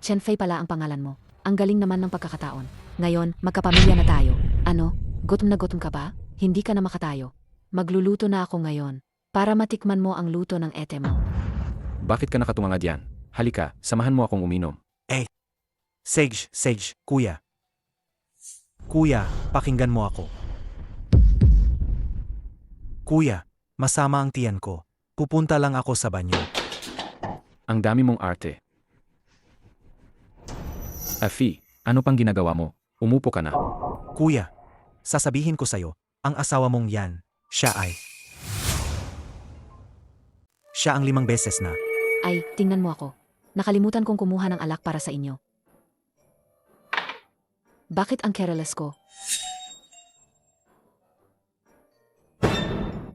Chen Fei pala ang pangalan mo. Ang galing naman ng pagkakataon. Ngayon, magkapamilya na tayo. Ano? Gutom na gutom ka ba? Hindi ka na makatayo. Magluluto na ako ngayon para matikman mo ang luto ng ete mo. Bakit ka nakatunganga diyan? Halika, samahan mo akong uminom. Sage, kuya. Kuya, pakinggan mo ako. Kuya, masama ang tiyan ko. Pupunta lang ako sa banyo. Ang dami mong arte. Afi, ano pang ginagawa mo? Umupo ka na. Kuya, sasabihin ko sa'yo, ang asawa mong yan, siya ang 5 beses na. Ay, tingnan mo ako. Nakalimutan kong kumuha ng alak para sa inyo. Bakit ang careless ko?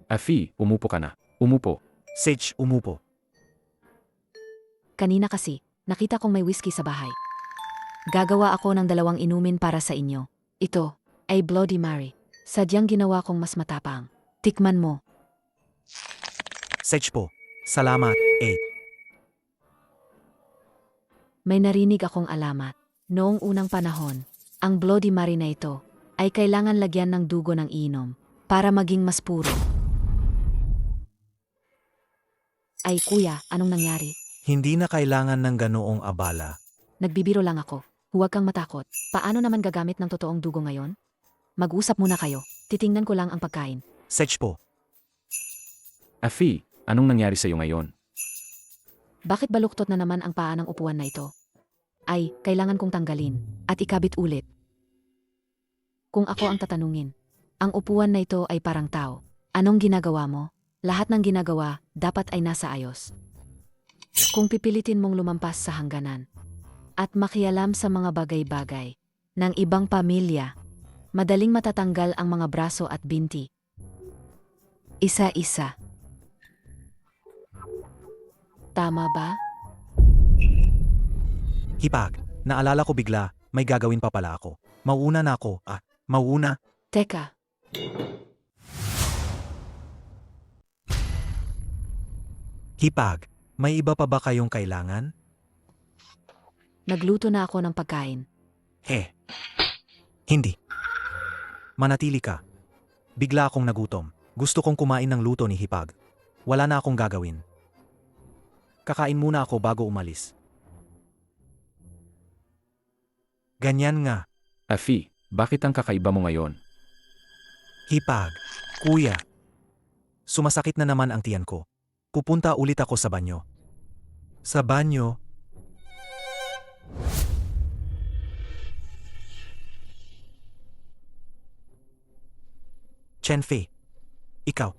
Afi, umupo ka na. Umupo. Sage, umupo. Kanina kasi, nakita kong may whiskey sa bahay. Gagawa ako ng 2 inumin para sa inyo. Ito ay Bloody Mary. Sadyang ginawa kong mas matapang. Tikman mo. Sage po, salamat, 8. May narinig akong alamat. Noong unang panahon, ang Bloody Mary na ito ay kailangan lagyan ng dugo ng inom para maging mas puro. Ay kuya, anong nangyari? Hindi na kailangan ng ganoong abala. Nagbibiro lang ako. Huwag kang matakot. Paano naman gagamit ng totoong dugo ngayon? Mag-usap muna kayo. Titingnan ko lang ang pagkain. Sage po, Afi, anong nangyari sa'yo ngayon? Bakit baluktot na naman ang paa ng upuan na ito? Ay, kailangan kong tanggalin at ikabit ulit. Kung ako ang tatanungin, ang upuan na ito ay parang tao. Anong ginagawa mo? Lahat ng ginagawa dapat ay nasa ayos. Kung pipilitin mong lumampas sa hangganan at makialam sa mga bagay-bagay ng ibang pamilya, madaling matatanggal ang mga braso at binti. Isa-isa. Tama ba? hipag. Naalala ko bigla, may gagawin pa pala ako. Mauuna na ako, mauuna. Teka, Hipag, may iba pa ba kayong kailangan? nagluto na ako ng pagkain. Hindi. Manatili ka. Bigla akong nagutom. Gusto kong kumain ng luto ni Hipag. Wala na akong gagawin. Kakain muna ako bago umalis. Ganyan nga. Afi, bakit ang kakaiba mo ngayon? Hipag, kuya. Sumasakit na naman ang tiyan ko. Pupunta ulit ako sa banyo. Sa banyo? Chenfei, ikaw.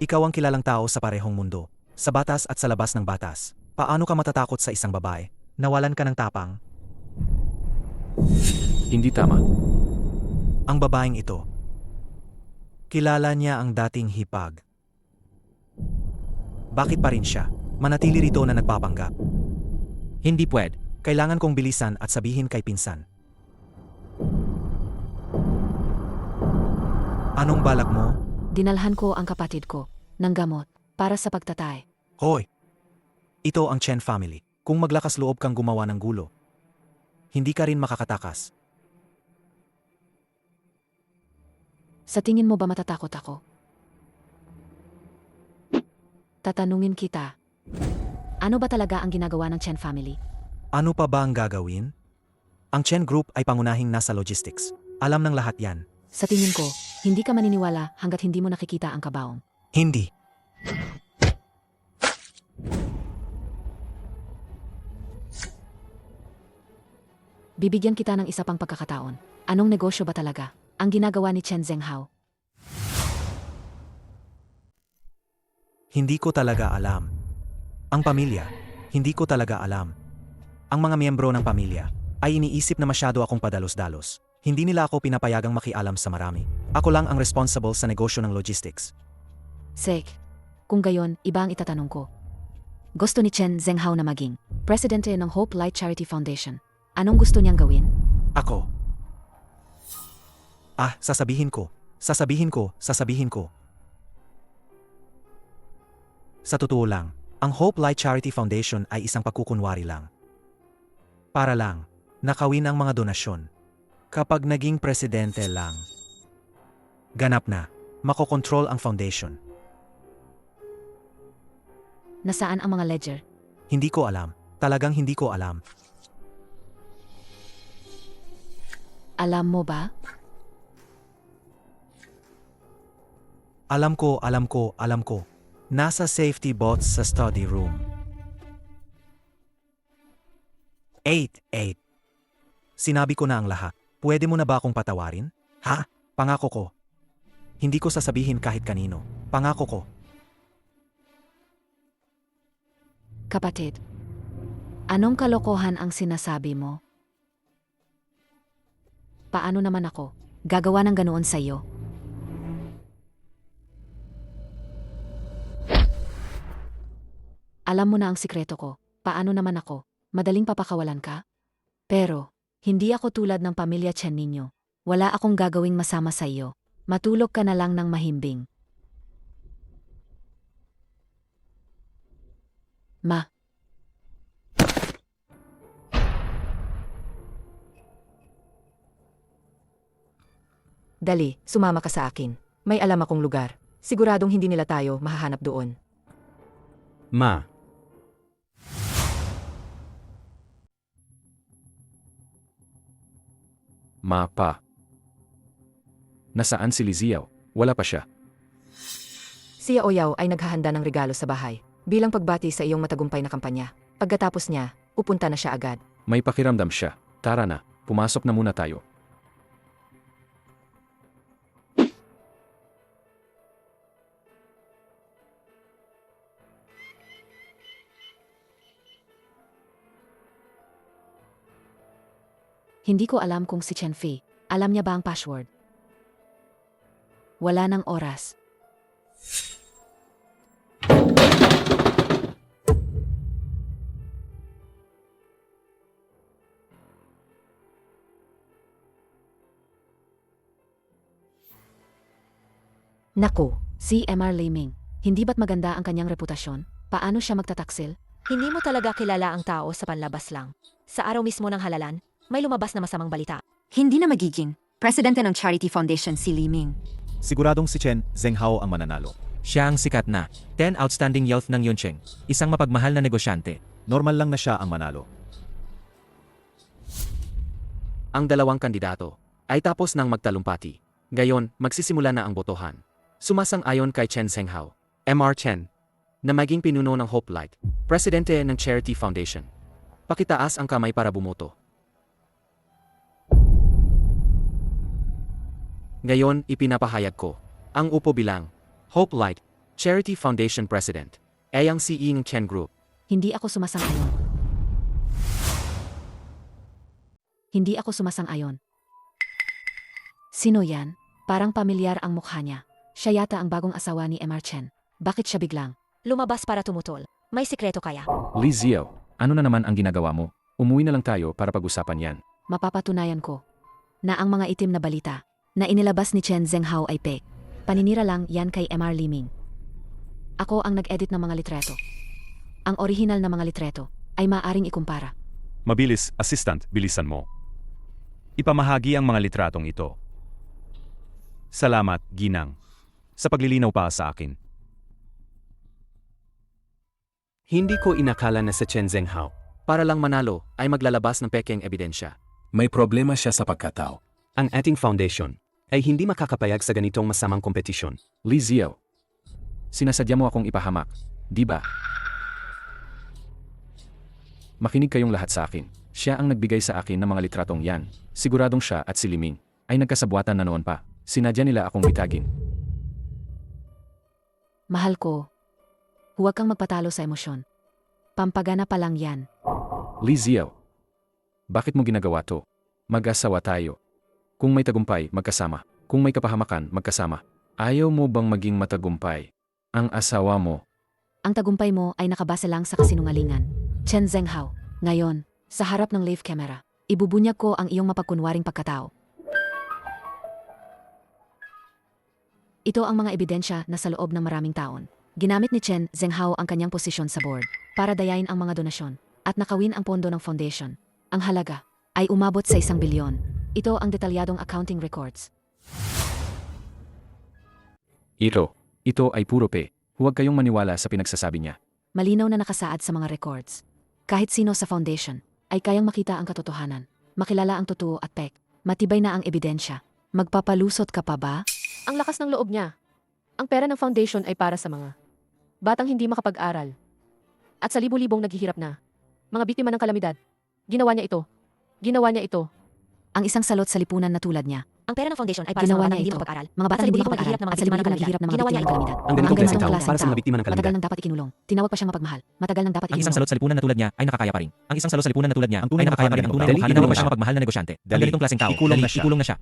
Ikaw ang kilalang tao sa parehong mundo, sa batas at sa labas ng batas. Paano ka matatakot sa isang babae? Nawalan ka ng tapang? Hindi tama. Ang babaeng ito. Kilala niya ang dating Hipag. Bakit pa rin siya? Manatili rito na nagpapanggap. Hindi pwede. Kailangan kong bilisan at sabihin kay pinsan. Anong balak mo? Dinalhan ko ang kapatid ko ng gamot para sa pagtatay. Hoy! Ito ang Chen family. Kung maglakas loob kang gumawa ng gulo, hindi ka rin makakatakas. Sa tingin mo ba matatakot ako? Tatanungin kita. Ano ba talaga ang ginagawa ng Chen family? Ano pa ba ang gagawin? Ang Chen Group ay pangunahing nasa logistics. Alam ng lahat yan. Sa tingin ko, hindi ka maniniwala hanggat hindi mo nakikita ang kabaong. Hindi. Bibigyan kita ng isa pang pagkakataon. Anong negosyo ba talaga ang ginagawa ni Chen Zhenghao? Hindi ko talaga alam. Ang pamilya, hindi ko talaga alam. Ang mga miyembro ng pamilya ay iniisip na masyado akong padalos-dalos. Hindi nila ako pinapayagang makialam sa marami. Ako lang ang responsible sa negosyo ng logistics. Sek, kung gayon, iba ang itatanong ko. Gusto ni Chen Zhenghao na maging presidente ng Hope Light Charity Foundation. Anong gusto niyang gawin? Ako. Sasabihin ko. Sa totoo lang, ang Hope Light Charity Foundation ay isang pagkukunwari lang. Para lang, nakawin ang mga donasyon. Kapag naging presidente lang, ganap na, makokontrol ang foundation. Nasaan ang mga ledger? Hindi ko alam. Talagang hindi ko alam. Alam mo ba? Alam ko. Nasa safety box sa study room. 8. Sinabi ko na ang lahat. Pwede mo na ba akong patawarin? Ha? Pangako ko. Hindi ko sasabihin kahit kanino. Pangako ko. Kapatid, anong kalokohan ang sinasabi mo? Paano naman ako gagawa ng ganoon sa iyo? Alam mo na ang sikreto ko. Paano naman ako? Madaling papakawalan ka? Pero, hindi ako tulad ng pamilya Chen ninyo. Wala akong gagawing masama sa iyo. Matulog ka na lang ng mahimbing. Ma. Dali, sumama ka sa akin. May alam akong lugar. Siguradong hindi nila tayo mahahanap doon. Ma, Pa. Nasaan si Li Ziao? Wala pa siya. Si Yao Yao ay naghahanda ng regalo sa bahay bilang pagbati sa iyong matagumpay na kampanya. Pagkatapos niya, upunta na siya agad. May pakiramdam siya. Tara na, pumasok na muna tayo. Hindi ko alam kung si Chen Fei, alam niya ba ang password? Wala nang oras. Naku, Si MR Liming, hindi ba't maganda ang kanyang reputasyon? Paano siya magtataksil? Hindi mo talaga kilala ang tao sa panlabas lang. Sa araw mismo ng halalan, may lumabas na masamang balita. Hindi na magiging presidente ng Charity Foundation si Li Ming. siguradong si Chen Zhenghao ang mananalo. Siya ang sikat na 10 outstanding youth ng Yuncheng, isang mapagmahal na negosyante. Normal lang na siya ang manalo. Ang dalawang kandidato ay tapos ng magtalumpati. Gayon, magsisimula na ang botohan. Sumasang-ayon kay Chen Zhenghao, MR Chen, na maging pinuno ng Hope Light, presidente ng Charity Foundation. Pakitaas ang kamay para bumoto. Ngayon, ipinapahayag ko, ang upo bilang Hope Light, Charity Foundation President, ay ang CEO ng Chen Group. Hindi ako sumasang-ayon. Hindi ako sumasang-ayon. Sino yan? Parang pamilyar ang mukha niya. Siya yata ang bagong asawa ni MR Chen. Bakit siya biglang? Lumabas para tumutol. May sikreto kaya? Li Ziao, ano na naman ang ginagawa mo? Umuwi na lang tayo para pag-usapan yan. Mapapatunayan ko na ang mga itim na balita na inilabas ni Chen Zhenghao ay fake. Paninira lang yan kay MR Liming. Ako ang nag-edit ng mga litreto. Ang orihinal na mga litreto ay maaring ikumpara. Mabilis, assistant, bilisan mo. Ipamahagi ang mga litratong ito. Salamat, Ginang, sa paglilinaw pa sa akin. Hindi ko inakala na sa Chen Zhenghao, para lang manalo, ay maglalabas ng pekeng ebidensya. May problema siya sa pagkatao. Ang ating foundation ay hindi makakapayag sa ganitong masamang kompetisyon. Li Ziao, sinasadya mo akong ipahamak, di ba? Makinig kayong lahat sa akin. Siya ang nagbigay sa akin ng mga litratong yan. Siguradong siya at si Liming ay nagkasabwatan na noon pa. Sinadya nila akong bitagin. Mahal ko, huwag kang magpatalo sa emosyon. Pampagana pa lang yan. Li Ziao, bakit mo ginagawa to? Mag-asawa tayo. Kung may tagumpay, magkasama. Kung may kapahamakan, magkasama. Ayaw mo bang maging matagumpay ang asawa mo? Ang tagumpay mo ay nakabase lang sa kasinungalingan. Chen Zhenghao, ngayon, sa harap ng live camera, ibubunyag ko ang iyong mapagkunwaring pagkatao. Ito ang mga ebidensya na sa loob ng maraming taon. Ginamit ni Chen Zhenghao ang kanyang posisyon sa board para dayain ang mga donasyon at nakawin ang pondo ng foundation. Ang halaga ay umabot sa 1 bilyon. Ito ang detalyadong accounting records. Ito ay puro pe. Huwag kayong maniwala sa pinagsasabi niya. malinaw na nakasaad sa mga records. Kahit sino sa foundation ay kayang makita ang katotohanan, makilala ang totoo at pek, matibay na ang ebidensya. Magpapalusot ka pa ba? Ang lakas ng loob niya. Ang pera ng foundation ay para sa mga batang hindi makapag-aral. At sa libo-libong naghihirap na mga biktima ng kalamidad. Ginawa niya ito. Ginawa niya ito. Ang isang salot sa lipunan na tulad niya. Ang pera ng foundation ay para sa Ginawa mga niya batang hindi ito. makapag-aral. Mga batang hindi makapag-aral at sa libo-libong naghihirap ng mga biktima ng kalamidad. Ang ganitong klaseng tao klaseng para sa mga biktima ng Matagal kalamidad. nang dapat ikinulong. Tinawag pa siyang mapagmahal. Matagal nang dapat Ang isang ikinulong. salot sa lipunan na tulad niya ay nakakaya pa rin. Ang isang salot sa lipunan na tulad niya Ang tunay ay na nakakaya pa rin. Ang tunay na Dali, mukha ikulong na na siya. mapagmahal na negosyante. Ang Dali, ganitong klaseng tao. ikulong Dali, na siya. ikulong na siya.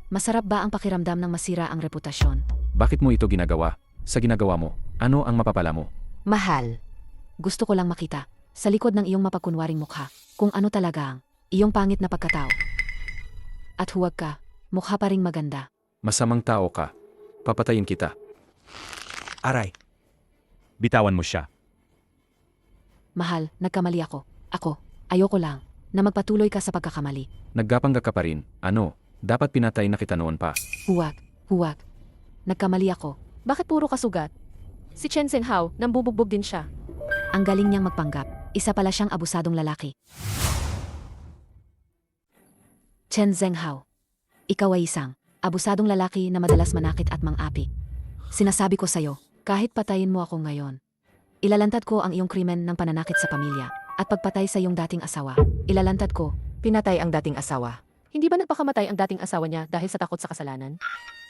Masarap ba ang pakiramdam ng masira ang reputasyon? Bakit mo ito ginagawa? Sa ginagawa mo, ano ang mapapala mo? Mahal. Gusto ko lang makita, sa likod ng iyong mapagkunwaring mukha, kung ano talaga ang iyong pangit na pagkatao. At huwag ka, mukha pa ring maganda. Masamang tao ka. Papatayin kita. Aray, Bitawan mo siya. Mahal, nagkamali ako. Ayoko lang, na magpatuloy ka sa pagkakamali. Naggapangga ka pa rin. Ano? Dapat pinatay na kita noon pa. Huwag. Nagkamali ako. Bakit puro kasugat? Si Chen Zhenghao, nambubugbog din siya. Ang galing niyang magpanggap, isa pala siyang abusadong lalaki. Chen Zhenghao, ikaw ay isang abusadong lalaki na madalas manakit at mang-api. Sinasabi ko sa'yo, kahit patayin mo ako ngayon, ilalantad ko ang iyong krimen ng pananakit sa pamilya at pagpatay sa iyong dating asawa. Ilalantad ko. Pinatay ang dating asawa. Hindi ba nagpakamatay ang dating asawa niya dahil sa takot sa kasalanan?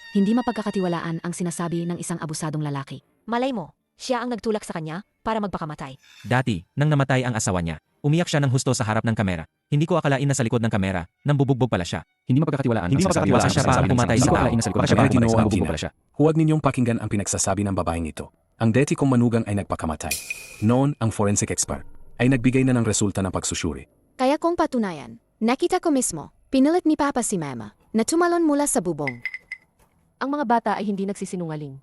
Hindi mapagkakatiwalaan ang sinasabi ng isang abusadong lalaki. Malay mo, siya ang nagtulak sa kanya para magpakamatay. Dati, nang namatay ang asawa niya, umiyak siya ng husto sa harap ng kamera. Hindi ko akalain na sa likod ng kamera, nambubugbog pala siya. Hindi mapagkakatiwalaan. Hindi ang sinasabi mapagkakatiwalaan mo siya sa para sinasabi ng pumatay isang sa tao. tao. Hindi ko akalain na sa likod ng Baka kamera, Tinoo, nambubugbog Agina. pala siya. Huwag ninyong pakinggan ang pinagsasabi ng babaeng ito. Ang deti kong manugang ay nagpakamatay. Noon, ang forensic expert ay nagbigay na ng resulta ng pagsusuri. Kaya kong patunayan, nakita ko mismo, pinilit ni Papa si Mama, na tumalon mula sa bubong. Ang mga bata ay hindi nagsisinungaling.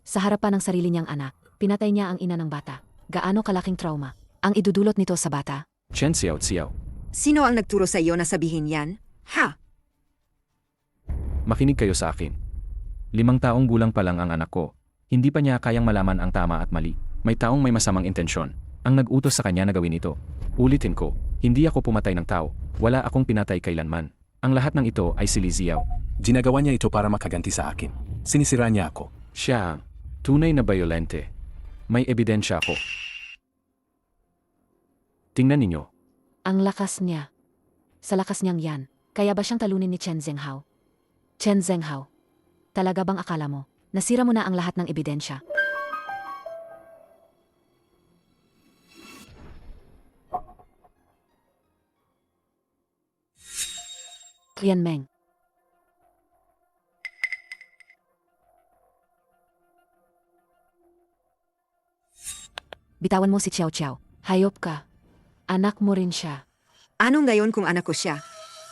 Sa harapan ng sarili niyang anak, pinatay niya ang ina ng bata. Gaano kalaking trauma ang idudulot nito sa bata? Chen Xiao. Sino ang nagturo sa iyo na sabihin yan? Ha? Makinig kayo sa akin. 5 taong gulang pa lang ang anak ko. Hindi pa niya kayang malaman ang tama at mali. May taong may masamang intensyon ang nag-utos sa kanya na gawin ito. Ulitin ko, hindi ako pumatay ng tao. Wala akong pinatay kailanman. Ang lahat ng ito ay si Li Ziao. Ginagawa niya ito para makaganti sa akin. Sinisira niya ako. Siya ang tunay na bayolente. May ebidensya ako. Tingnan ninyo. Ang lakas niya. Sa lakas niyang yan, kaya ba siyang talunin ni Chen Zhenghao? Chen Zhenghao, talaga bang akala mo, nasira mo na ang lahat ng ebidensya? Yan Meng. Bitawan mo si Xiao Xiao. Hayop ka. Anak mo rin siya. Anong ngayon kung anak ko siya?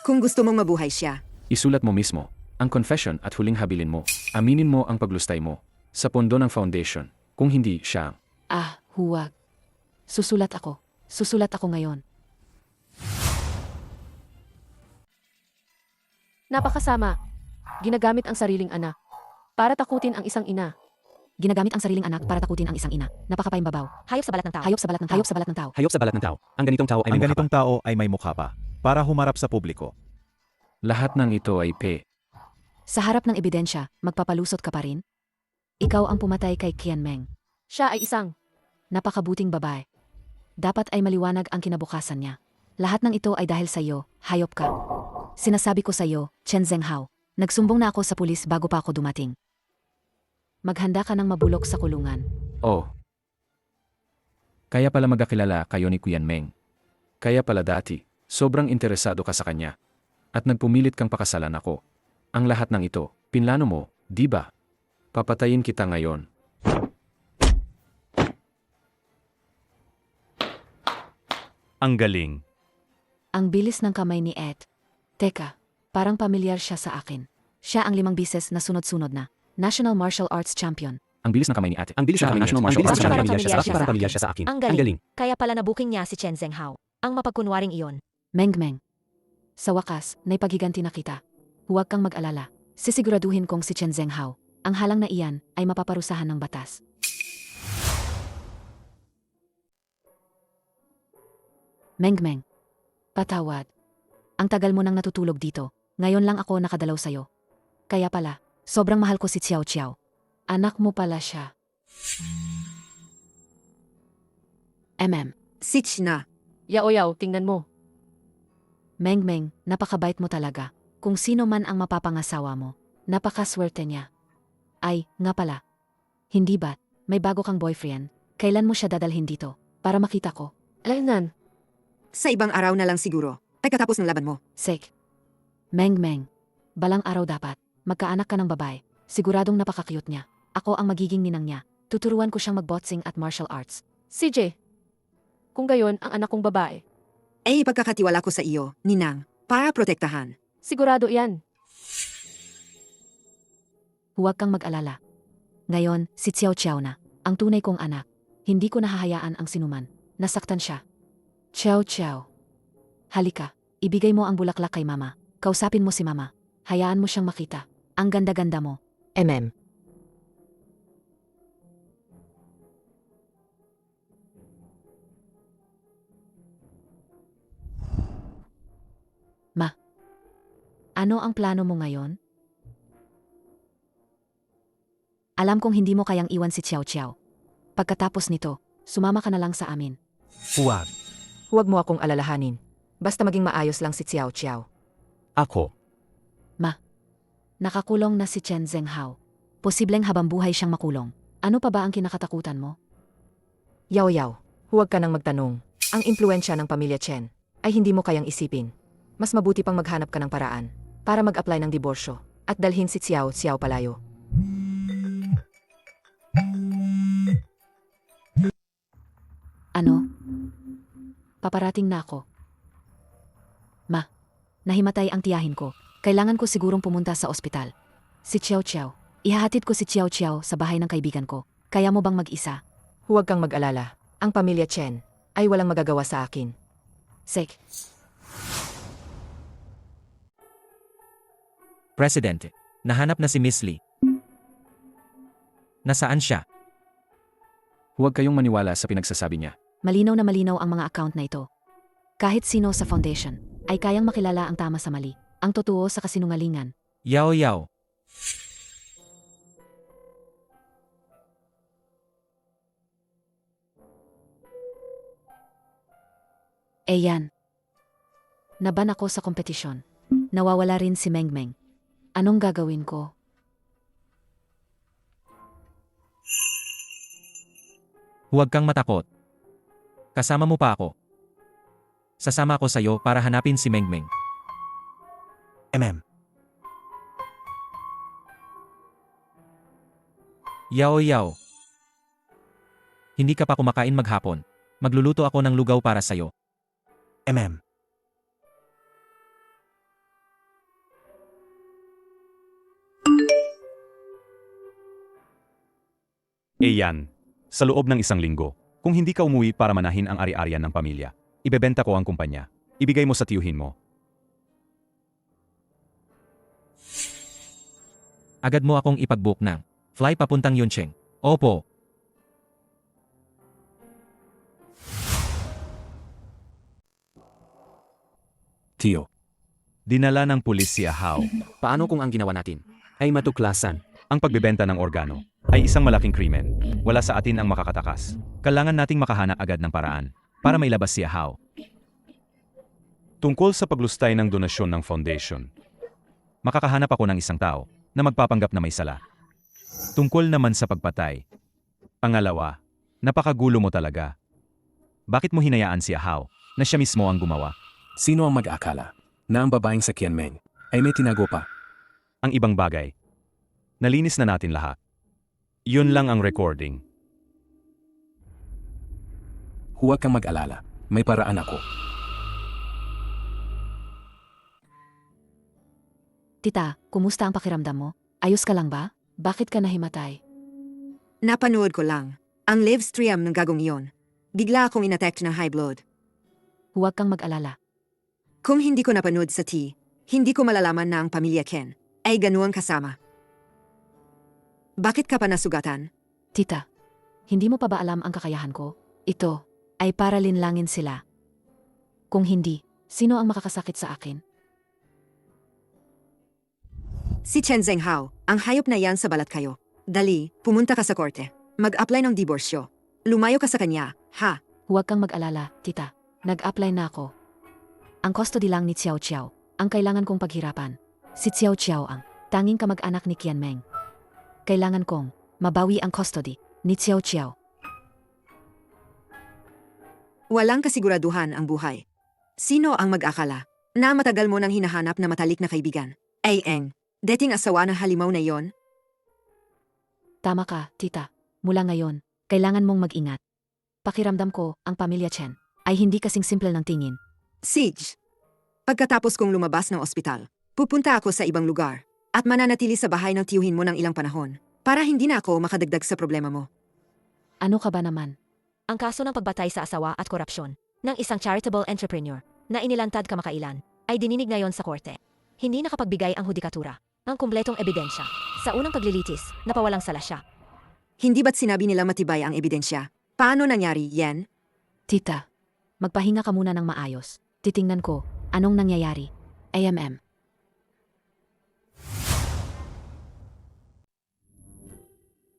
Kung gusto mong mabuhay siya, Isulat mo mismo ang confession at huling habilin mo. Aminin mo ang paglustay mo sa pondo ng foundation. Kung hindi, siya ang Huwag. Susulat ako. Susulat ako ngayon. Napakasama. Ginagamit ang sariling anak para takutin ang isang ina. Ginagamit ang sariling anak para takutin ang isang ina. Napakapayambabaw. Hayop sa balat ng tao. Hayop sa balat ng tao. Hayop sa balat ng tao. Hayop sa balat ng tao. Ang ganitong tao ay Ang may mukha ganitong tao ay may mukha pa. Para humarap sa publiko. lahat ng ito ay Sa harap ng ebidensya, magpapalusot ka pa rin? Ikaw ang pumatay kay Qian Meng. Siya ay isang Napakabuting babae. Dapat ay maliwanag ang kinabukasan niya. Lahat ng ito ay dahil sa iyo, hayop ka. Sinasabi ko sa iyo, Chen Zhenghao, nagsumbong na ako sa pulis bago pa ako dumating. Maghanda ka ng mabulok sa kulungan. Oh. Kaya pala magkakilala kayo ni Qian Meng. Kaya pala dati, sobrang interesado ka sa kanya. At nagpumilit kang pakasalan ako. Ang lahat ng ito, pinlano mo, di ba? Papatayin kita ngayon. Ang galing. Ang bilis ng kamay ni Ed. Teka, parang pamilyar siya sa akin. Siya ang 5 bises na sunod-sunod na National Martial Arts Champion. Ang bilis ng kamay ni ate. Ang bilis Siya ng ang National National Martial Martial Arts Arts Champion. Champion. Parang pamilyar siya sa akin. Ang Ang galing. Kaya pala nabuking niya si Chen Zhenghao. Ang mapagkunwaring iyon. Meng. Sa wakas, naipaghiganti na kita. Huwag kang mag-alala. Sisiguraduhin kong si Chen Zhenghao, ang halang na iyan, ay mapaparusahan ng batas. Meng. Patawad. Ang tagal mo nang natutulog dito. Ngayon lang ako nakadalaw sa'yo. Kaya pala, sobrang mahal ko si Xiao Xiao. Anak mo pala siya. Sitch na. Yao, tingnan mo. Meng, napakabait mo talaga. Kung sino man ang mapapangasawa mo, napakaswerte niya. Ay, nga pala. Hindi ba't, may bago kang boyfriend, kailan mo siya dadalhin dito, para makita ko? Alainan, Sa ibang araw na lang siguro. Pagkatapos ng laban mo. Sek. Meng, balang araw dapat, magkaanak ka ng babae, siguradong napaka-cute niya. Ako ang magiging ninang niya. Tuturuan ko siyang mag-boxing at martial arts. CJ. Kung gayon ang anak kong babae, Ipagkakatiwala ko sa iyo, Ninang, para protektahan. sigurado yan. Huwag kang mag-alala. Ngayon, si Xiao Xiao na, ang tunay kong anak. Hindi ko nahahayaan ang sinuman. Nasaktan siya. Xiao. Halika, ibigay mo ang bulaklak kay mama. Kausapin mo si mama. Hayaan mo siyang makita. Ang ganda-ganda mo. Ano ang plano mo ngayon? Alam kong hindi mo kayang iwan si Xiao Xiao. Pagkatapos nito, sumama ka na lang sa amin. Huwag. Huwag mo akong alalahanin. Basta maging maayos lang si Xiao Xiao. Ako. Nakakulong na si Chen Zhenghao. Posibleng habang buhay siyang makulong. Ano pa ba ang kinakatakutan mo? Yao, huwag ka nang magtanong. Ang impluensya ng pamilya Chen ay hindi mo kayang isipin. Mas mabuti pang maghanap ka ng paraan para mag-apply ng diborsyo at dalhin si Xiao Xiao palayo. Ano? Paparating na ako. Nahimatay ang tiyahin ko. Kailangan ko sigurong pumunta sa ospital. Si Xiao Xiao. Ihahatid ko si Xiao Xiao sa bahay ng kaibigan ko. Kaya mo bang mag-isa? Huwag kang mag-alala. Ang pamilya Chen ay walang magagawa sa akin. Sek. Presidente, nahanap na si Miss Lee. Nasaan siya? Huwag kayong maniwala sa pinagsasabi niya. Malinaw na malinaw ang mga account na ito. Kahit sino sa foundation ay kayang makilala ang tama sa mali, ang totoo sa kasinungalingan. Yao. Yan. Naban ako sa kompetisyon. Nawawala rin si Meng. Anong gagawin ko? Huwag kang matakot. Kasama mo pa ako. Sasama ako sa'yo para hanapin si Meng. Yao. Hindi ka pa kumakain maghapon. Magluluto ako ng lugaw para sa'yo. Yan. Sa loob ng isang linggo, kung hindi ka umuwi para manahin ang ari-arian ng pamilya, ibebenta ko ang kumpanya. Ibigay mo sa tiyuhin mo. Agad mo akong ipag-book ng fly papuntang Yuncheng. Opo. Tio, Dinala ng pulis si Ahao. Paano kung ang ginawa natin ay matuklasan? Ang pagbebenta ng organo ay isang malaking krimen. Wala sa atin ang makakatakas. Kailangan nating makahanap agad ng paraan para mailabas si Ahao. Tungkol sa paglustay ng donasyon ng foundation, makakahanap ako ng isang tao na magpapanggap na may sala. Tungkol naman sa pagpatay. Pangalawa, napakagulo mo talaga. Bakit mo hinayaan si Ahao na siya mismo ang gumawa? sino ang mag-aakala na ang babaeng sa Qianmeng ay may tinago pa? Ang ibang bagay, nalinis na natin lahat. Yun lang ang recording. Huwag kang mag-alala. May paraan ako. Tita, kumusta ang pakiramdam mo? Ayos ka lang ba? Bakit ka nahimatay? Napanood ko lang. Ang live stream ng gagong iyon. Bigla akong inattack ng high blood. Huwag kang mag-alala. Kung hindi ko napanood sa hindi ko malalaman na ang pamilya Ken ay ganuang kasama. Bakit ka pa nasugatan? Tita, hindi mo pa ba alam ang kakayahan ko? Ito ay para linlangin sila. Kung hindi, sino ang makakasakit sa akin? Si Chen Zhenghao, ang hayop na yan sa balat kayo. Dali, pumunta ka sa korte. Mag-apply ng diborsyo. Lumayo ka sa kanya, ha? Huwag kang mag-alala, tita. Nag-apply na ako. Ang custody lang ni Xiao Xiao, ang kailangan kong paghirapan. Si Xiao Xiao ang tanging kamag-anak ni Qian Meng. Kailangan kong mabawi ang custody ni Xiao Xiao. Walang kasiguraduhan ang buhay. Sino ang mag-akala na matagal mo nang hinahanap na matalik na kaibigan? Ay eng, dating asawa ng halimaw na yon? Tama ka, tita. Mula ngayon, kailangan mong mag-ingat. Pakiramdam ko, ang pamilya Chen ay hindi kasing simple ng tingin. Siege. Pagkatapos kong lumabas ng ospital, pupunta ako sa ibang lugar at mananatili sa bahay ng tiyuhin mo ng ilang panahon para hindi na ako makadagdag sa problema mo. Ano ka ba naman? Ang kaso ng pagbatay sa asawa at korupsyon ng isang charitable entrepreneur na inilantad kamakailan ay dininig ngayon sa korte. Hindi nakapagbigay ang hudikatura ng kumpletong ebidensya. Sa unang paglilitis, napawalang sala siya. Hindi ba't sinabi nila matibay ang ebidensya? Paano nangyari, Yen? Tita, magpahinga ka muna ng maayos. Titingnan ko, anong nangyayari. AMM.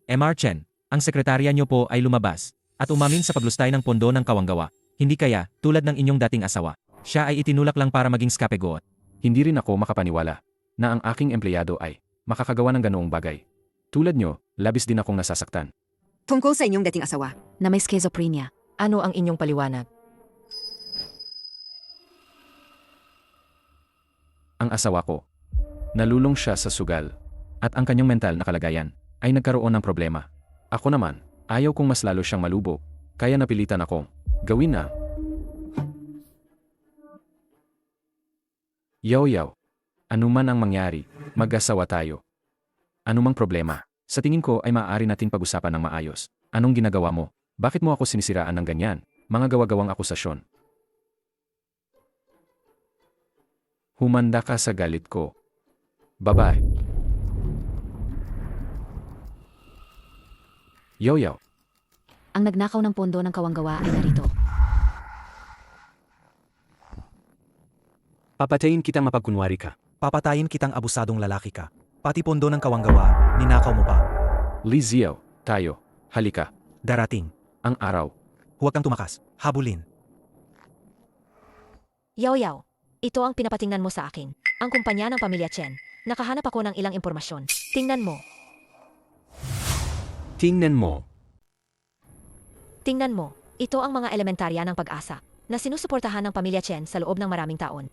MR Chen, ang sekretarya niyo po ay lumabas at umamin sa paglustay ng pondo ng kawanggawa. Hindi kaya, tulad ng inyong dating asawa, siya ay itinulak lang para maging scapegoat. Hindi rin ako makapaniwala na ang aking empleyado ay makakagawa ng ganoong bagay. Tulad nyo, labis din akong nasasaktan. Tungkol sa inyong dating asawa. Na may schizophrenia. Ano ang inyong paliwanag? Ang asawa ko, nalulong siya sa sugal at ang kanyang mental na kalagayan ay nagkaroon ng problema. Ako naman, ayaw kong mas lalo siyang malubog, kaya napilitan akong gawin na. Yaw, anuman ang mangyari, mag-asawa tayo. Anumang problema, sa tingin ko ay maaari nating pag-usapan ng maayos. Anong ginagawa mo? Bakit mo ako sinisiraan ng ganyan? Mga gawa-gawang akusasyon. Humanda ka sa galit ko. Babae. Yaw. Ang nagnakaw ng pondo ng kawanggawa ay narito. Papatayin kitang mapagkunwari ka. Papatayin kitang abusadong lalaki ka. Pati pondo ng kawanggawa, ninakaw mo pa. Li Ziao, tayo. Halika. Darating. Ang araw. Huwag kang tumakas. Habulin. Yaw, ito ang pinapatingnan mo sa akin. Ang kumpanya ng pamilya Chen. Nakahanap ako ng ilang impormasyon. Tingnan mo. Tingnan mo. Tingnan mo. Ito ang mga elementarya ng pag-asa na sinusuportahan ng pamilya Chen sa loob ng maraming taon.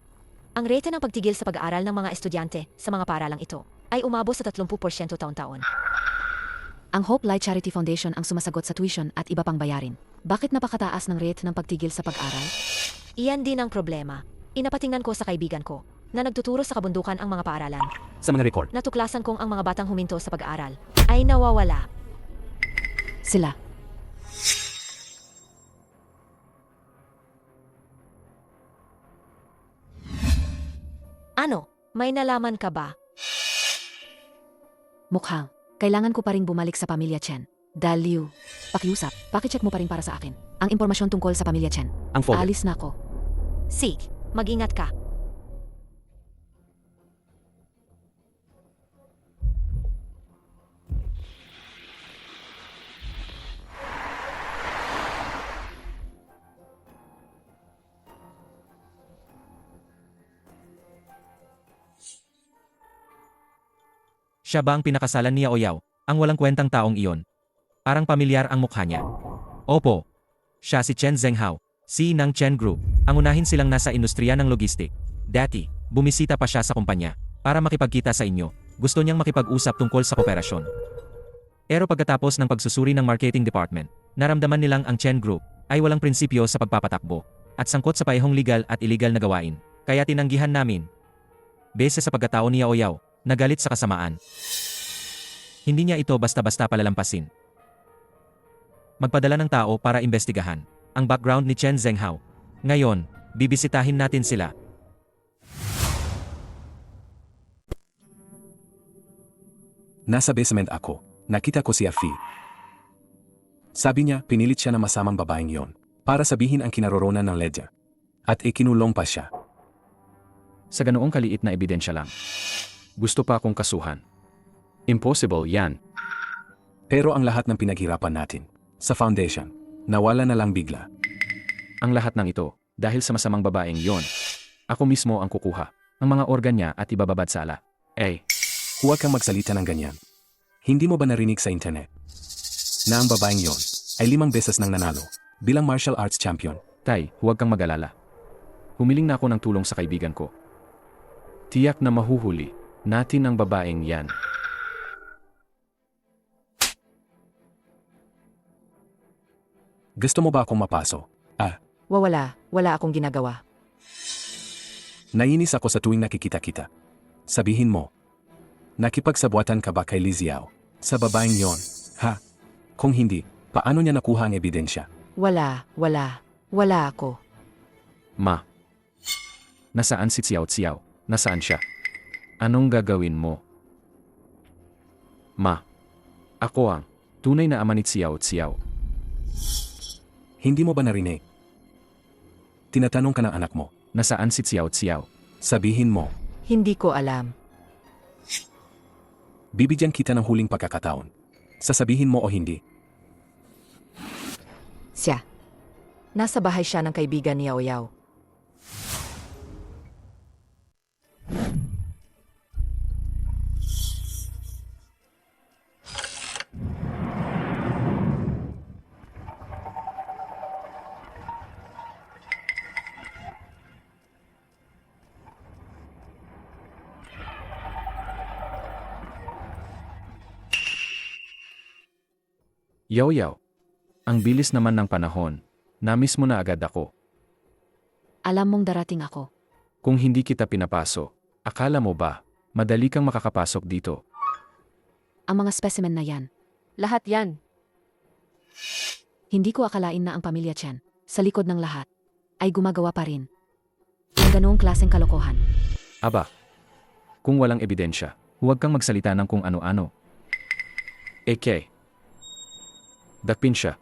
Ang rate ng pagtigil sa pag-aaral ng mga estudyante sa mga paaralang ito ay umabot sa 30% taon-taon. Ang Hope Light Charity Foundation ang sumasagot sa tuition at iba pang bayarin. Bakit napakataas ng rate ng pagtigil sa pag-aral? Iyan din ang problema. Inapatingnan ko sa kaibigan ko na nagtuturo sa kabundukan ang mga paaralan. Sa mga record, Natuklasan kong ang mga batang huminto sa pag-aaral ay nawawala. Sila. Ano? May nalaman ka ba? Mukhang, kailangan ko pa rin bumalik sa pamilya Chen. Daliw. Pakiusap, pakicheck mo pa rin para sa akin. Ang impormasyon tungkol sa pamilya Chen. ang folder. Aalis na ako. Sig, mag-ingat ka. Siya ba ang pinakasalan ni Yao Yao, ang walang kwentang taong iyon? Parang pamilyar ang mukha niya. Opo. Siya si Chen Zhenghao, CEO ng Chen Group. Ang unahin silang nasa industriya ng logistik. Dati, bumisita pa siya sa kumpanya para makipagkita sa inyo. Gusto niyang makipag-usap tungkol sa kooperasyon. Pero pagkatapos ng pagsusuri ng marketing department, naramdaman nilang ang Chen Group ay walang prinsipyo sa pagpapatakbo at sangkot sa paehong legal at illegal na gawain. Kaya tinanggihan namin. Base sa pagkatao ni Yao Yao, nagalit sa kasamaan. Hindi niya ito basta-basta palalampasin. Magpadala ng tao para imbestigahan ang background ni Chen Zhenghao. Ngayon, bibisitahin natin sila. Nasa basement ako. Nakita ko si Afi. Sabi niya, pinilit siya na masamang babaeng yon para sabihin ang kinaroroonan ng ledya. At ikinulong pa siya. Sa ganoong kaliit na ebidensya lang. Gusto pa akong kasuhan. Impossible yan. Pero ang lahat ng pinaghirapan natin, sa foundation, nawala na lang bigla. Ang lahat ng ito, dahil sa masamang babaeng yon. Ako mismo ang kukuha, ang mga organ niya at ibababad sa ala. Huwag kang magsalita ng ganyan. Hindi mo ba narinig sa internet na ang babaeng yon ay 5 beses nang nanalo bilang martial arts champion? Tay, huwag kang mag-alala. Humiling na ako ng tulong sa kaibigan ko. Tiyak na mahuhuli natin ang babaeng yan. Gusto mo ba akong mapaso? Wala akong ginagawa. Nainis ako sa tuwing nakikita kita. Sabihin mo, nakipagsabuatan ka ba kay Liziao sa babaeng yon? Ha? Kung hindi, paano niya nakuha ang ebidensya? Wala ako. Ma. Nasaan si Xiao Xiao? Nasaan siya? Anong gagawin mo? Ma. Ako ang tunay na ama ni Xiao Xiao. Hindi mo ba narinig? Tinatanong ka ng anak mo. Nasaan si Xiao Xiao? Sabihin mo, Hindi ko alam. bibigyan kita ng huling pagkakataon. Sasabihin mo o hindi. Siya. Nasa bahay siya ng kaibigan ni Yao Yao. Yao Yao. Ang bilis naman ng panahon. Namiss mo na agad ako. Alam mong darating ako. Kung hindi kita pinapasok, akala mo ba, madali kang makakapasok dito? Ang mga specimen na yan. Lahat yan. Hindi ko akalain na ang pamilya Chen, sa likod ng lahat, ay gumagawa pa rin ng ganoong klaseng kalokohan. Aba. Kung walang ebidensya, huwag kang magsalita ng kung ano-ano. Eke. Dakpin siya.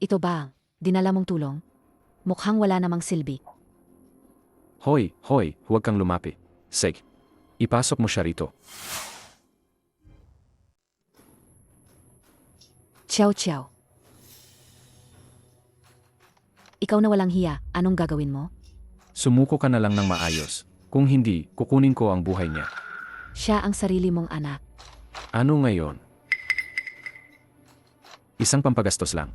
Ito ba ang dinala mong tulong? Mukhang wala namang silbi. Hoy, huwag kang lumapit. Sige. Ipasok mo siya rito. Xiao Xiao. Ikaw na walang hiya, anong gagawin mo? Sumuko ka na lang ng maayos. Kung hindi, kukunin ko ang buhay niya. Siya ang sarili mong anak. Ano ngayon? Isang pampagastos lang.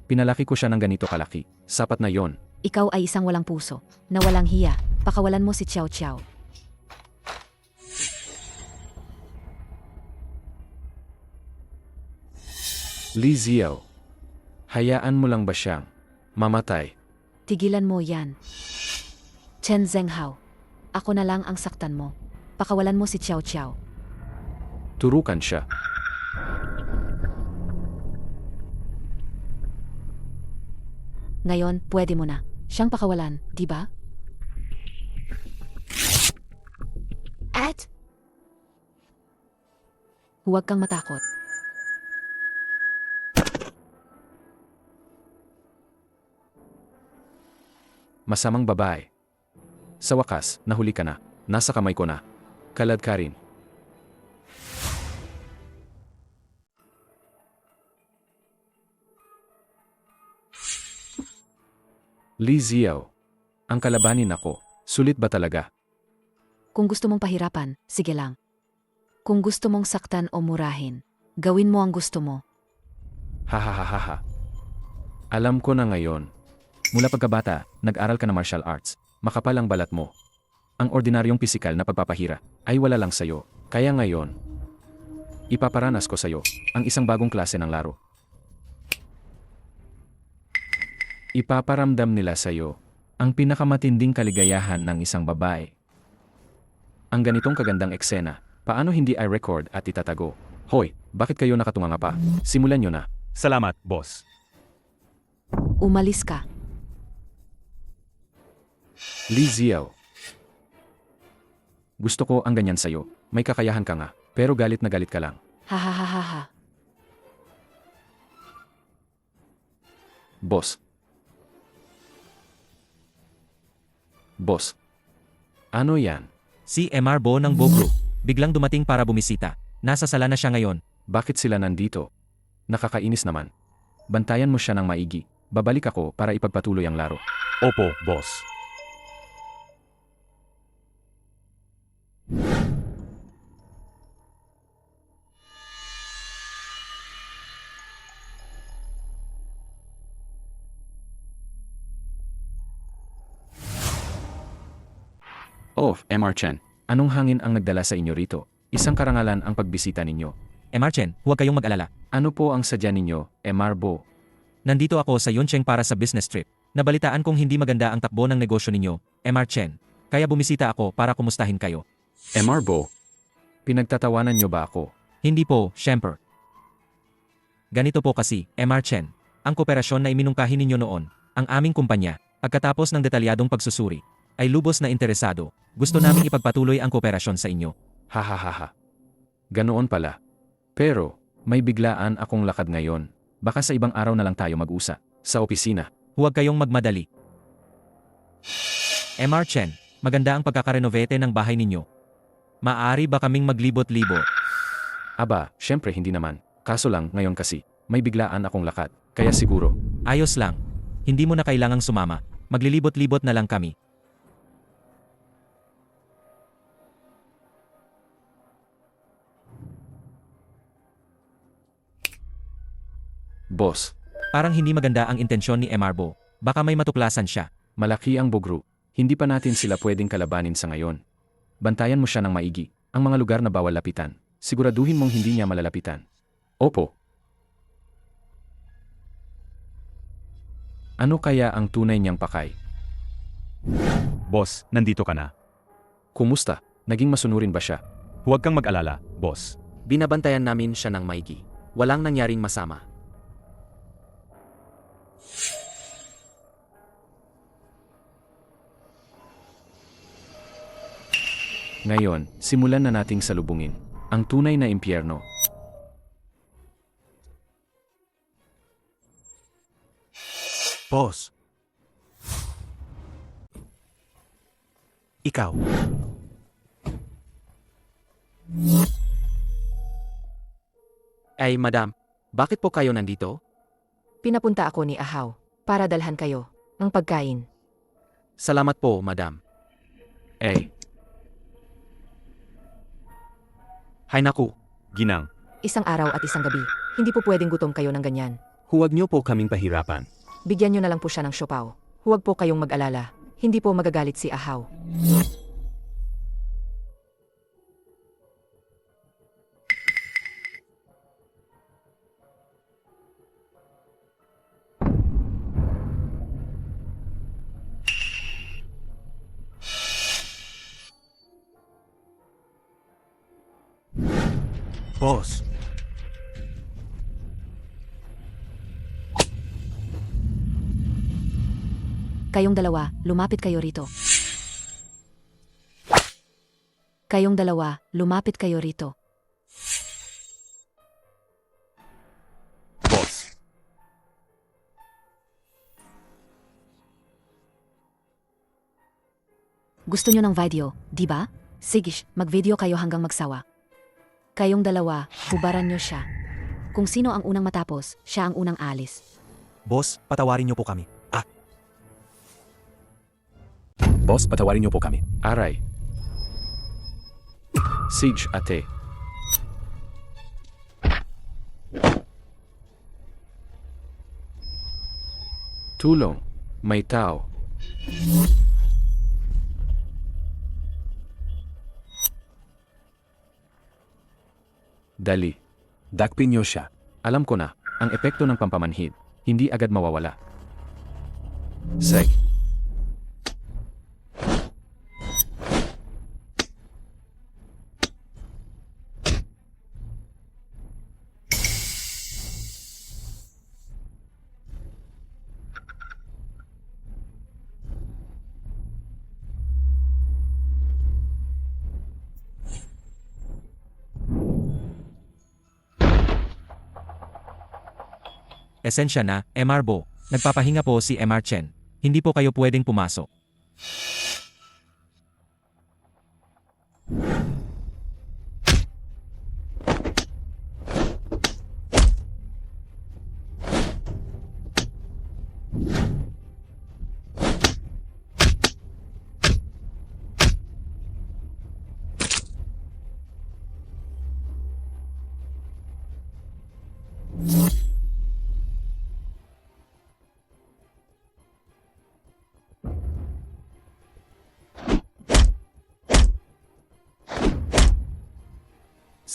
Pinalaki ko siya ng ganito kalaki. Sapat na yon. Ikaw ay isang walang puso, na walang hiya, pakawalan mo si Xiao Xiao. Li Ziao. Hayaan mo lang ba siyang mamatay? Tigilan mo yan. Chen Zhenghao. Ako na lang ang saktan mo. Pakawalan mo si Xiao Xiao. Turukan siya. Ngayon, pwede mo na. Siyang pakawalan, di ba? At Huwag kang matakot. Masamang babae. Sa wakas, nahuli ka na. Nasa kamay ko na. Kalad ka rin. Li Ziao. Ang kalabanin ako. Sulit ba talaga? Kung gusto mong pahirapan, sige lang. Kung gusto mong saktan o murahin, gawin mo ang gusto mo. Hahaha. Alam ko na ngayon. Mula pagkabata, nag-aral ka ng martial arts. Makapal ang balat mo. Ang ordinaryong pisikal na pagpapahira ay wala lang sa'yo. Kaya ngayon, ipaparanas ko sa'yo ang isang bagong klase ng laro. Ipaparamdam nila sa'yo ang pinakamatinding kaligayahan ng isang babae. Ang ganitong kagandang eksena, paano hindi i-record at itatago? Hoy, bakit kayo nakatunganga pa? Simulan nyo na. Salamat, boss. Umalis ka. Li Ziao. Gusto ko ang ganyan sa'yo. May kakayahan ka nga, pero galit na galit ka lang. Ha. Boss. Boss. Ano yan? Si MR Bo ng Bo Group. Biglang dumating para bumisita. Nasa sala na siya ngayon. Bakit sila nandito? Nakakainis naman. Bantayan mo siya ng maigi. Babalik ako para ipagpatuloy ang laro. Opo, boss. Oh, MR Chen. Anong hangin ang nagdala sa inyo rito? Isang karangalan ang pagbisita ninyo. MR Chen, huwag kayong mag-alala. Ano po ang sadya ninyo, MR Bo? Nandito ako sa Yuncheng para sa business trip. Nabalitaan kong hindi maganda ang takbo ng negosyo ninyo, MR Chen. Kaya bumisita ako para kumustahin kayo. MR Bo? Pinagtatawanan nyo ba ako? Hindi po, syempre. Ganito po kasi, MR Chen. Ang kooperasyon na iminungkahi ninyo noon, ang aming kumpanya, pagkatapos ng detalyadong pagsusuri, ay lubos na interesado. Gusto naming ipagpatuloy ang kooperasyon sa inyo. Hahaha. Ganoon pala. Pero, may biglaan akong lakad ngayon. Baka sa ibang araw na lang tayo mag-usa. Sa opisina. Huwag kayong magmadali. MR Chen, maganda ang pagkakarenovate ng bahay ninyo. Maaari ba kaming maglibot-libot? Aba, syempre hindi naman. Kaso lang, ngayon kasi, may biglaan akong lakad. Kaya siguro. Ayos lang. Hindi mo na kailangang sumama. Maglilibot-libot na lang kami. Boss. Parang hindi maganda ang intensyon ni MR Bo. Baka may matuklasan siya. Malaki ang bugro. Hindi pa natin sila pwedeng kalabanin sa ngayon. Bantayan mo siya ng maigi. Ang mga lugar na bawal lapitan. Siguraduhin mong hindi niya malalapitan. Opo. Ano kaya ang tunay niyang pakay? Boss, nandito ka na. Kumusta? Naging masunurin ba siya? Huwag kang mag-alala, boss. Binabantayan namin siya ng maigi. Walang nangyaring masama. Ngayon, simulan na nating salubungin ang tunay na impyerno. Boss. Ikaw. Ay, madam, bakit po kayo nandito? Pinapunta ako ni Ahaw para dalhan kayo ng pagkain. Salamat po, madam. Hay naku, Ginang, Isang araw at isang gabi, hindi po pwedeng gutom kayo ng ganyan. Huwag niyo po kaming pahirapan. Bigyan nyo na lang po siya ng siopaw. Huwag po kayong mag-alala. Hindi po magagalit si Ahaw. Boss. Kayong dalawa, lumapit kayo rito. Kayong dalawa, lumapit kayo rito. boss. Gusto nyo ng video, di ba? Sige, mag-video kayo hanggang magsawa. Kayong dalawa, hubaran nyo siya. Kung sino ang unang matapos, siya ang unang alis. Boss, patawarin niyo po kami. Boss, patawarin niyo po kami. Aray. Siege ate. Tulong. May tao. Dali. Dakpin niyo siya. Alam ko na, ang epekto ng pampamanhid, hindi agad mawawala. Seg. Esensya na, MR Bo. Nagpapahinga po si MR Chen. Hindi po kayo pwedeng pumasok.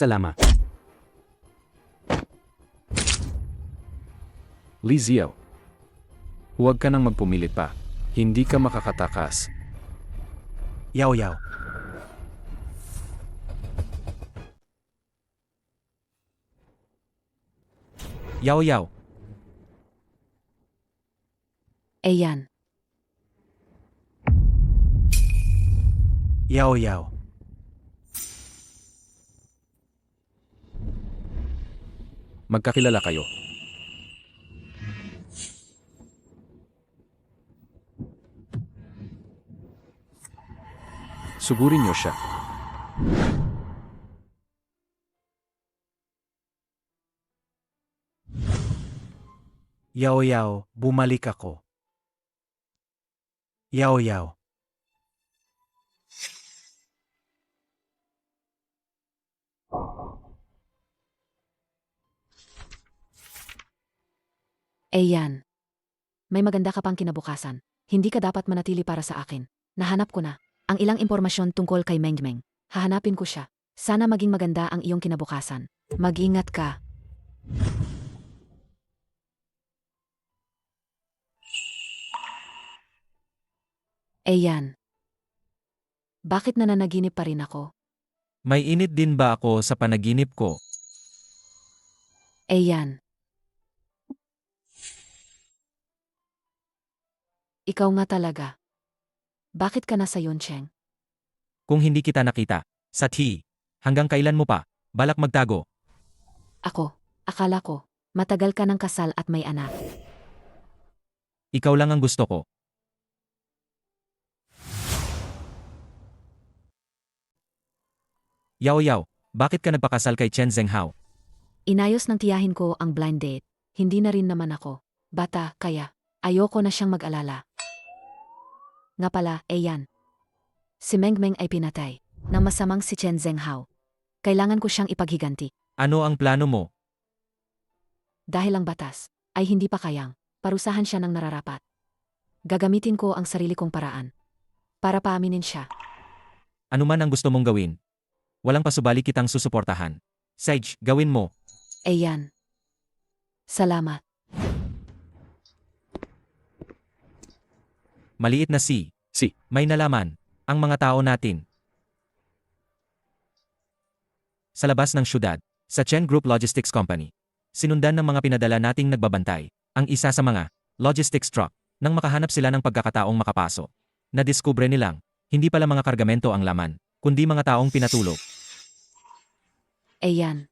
Salamat. Li Ziao. Huwag ka nang magpumilit pa. Hindi ka makakatakas. Yao Yao. Yao Yao. Ayan. Yao Yao. Magkakilala kayo. Sugurin niyo siya. Yao Yao, bumalik ako. Yao Yao. Ayan. May maganda ka pang kinabukasan. Hindi ka dapat manatili para sa akin. Nahanap ko na ang ilang impormasyon tungkol kay Mengmeng. Hahanapin ko siya. Sana maging maganda ang iyong kinabukasan. Mag-ingat ka. Ayan. Bakit nananaginip pa rin ako? May init din ba ako sa panaginip ko? Ayan. Ikaw nga talaga. Bakit ka nasa Yuncheng? Kung hindi kita nakita, Sathi, hanggang kailan mo pa, balak magtago? Ako, akala ko, matagal ka ng kasal at may anak. Ikaw lang ang gusto ko. Yao Yao, bakit ka nagpakasal kay Chen Zhenghao? Inayos ng tiyahin ko ang blind date. Hindi na rin naman ako bata, kaya ayoko na siyang mag-alala. Nga pala, ayan. Si Mengmeng ay pinatay ng masamang si Chen Zhenghao. Kailangan ko siyang ipaghiganti. Ano ang plano mo? Dahil ang batas ay hindi pa kayang parusahan siya ng nararapat. Gagamitin ko ang sarili kong paraan para paaminin siya. Ano man ang gusto mong gawin? Walang pasubali kitang susuportahan. Sage, gawin mo. Ayan. Salamat. Maliit na si. May nalaman. Ang mga tao natin. Sa labas ng syudad, sa Chen Group Logistics Company, sinundan ng mga pinadala nating nagbabantay, ang isa sa mga logistics truck, nang makahanap sila ng pagkakataong makapasok. Nadiskubre nilang, hindi pala mga kargamento ang laman, kundi mga taong pinatulog. Ayan.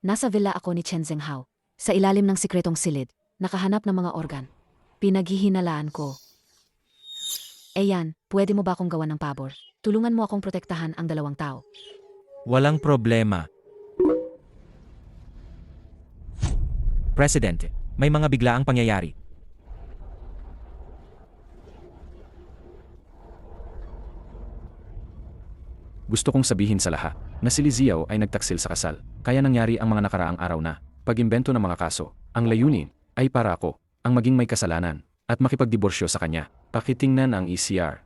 Nasa villa ako ni Chen Zhenghao. Sa ilalim ng sikretong silid, nakahanap ng mga organ. Pinaghihinalaan ko. Ayan, pwede mo ba akong gawan ng pabor? Tulungan mo akong protektahan ang dalawang tao. Walang problema. Presidente, may mga biglaang pangyayari. Gusto kong sabihin sa lahat na si Li Ziao ay nagtaksil sa kasal, kaya nangyari ang mga nakaraang araw na pag-imbento ng mga kaso. Ang layunin ay para ako ang maging may kasalanan at makipagdiborsyo sa kanya. Pakitingnan ang ECR.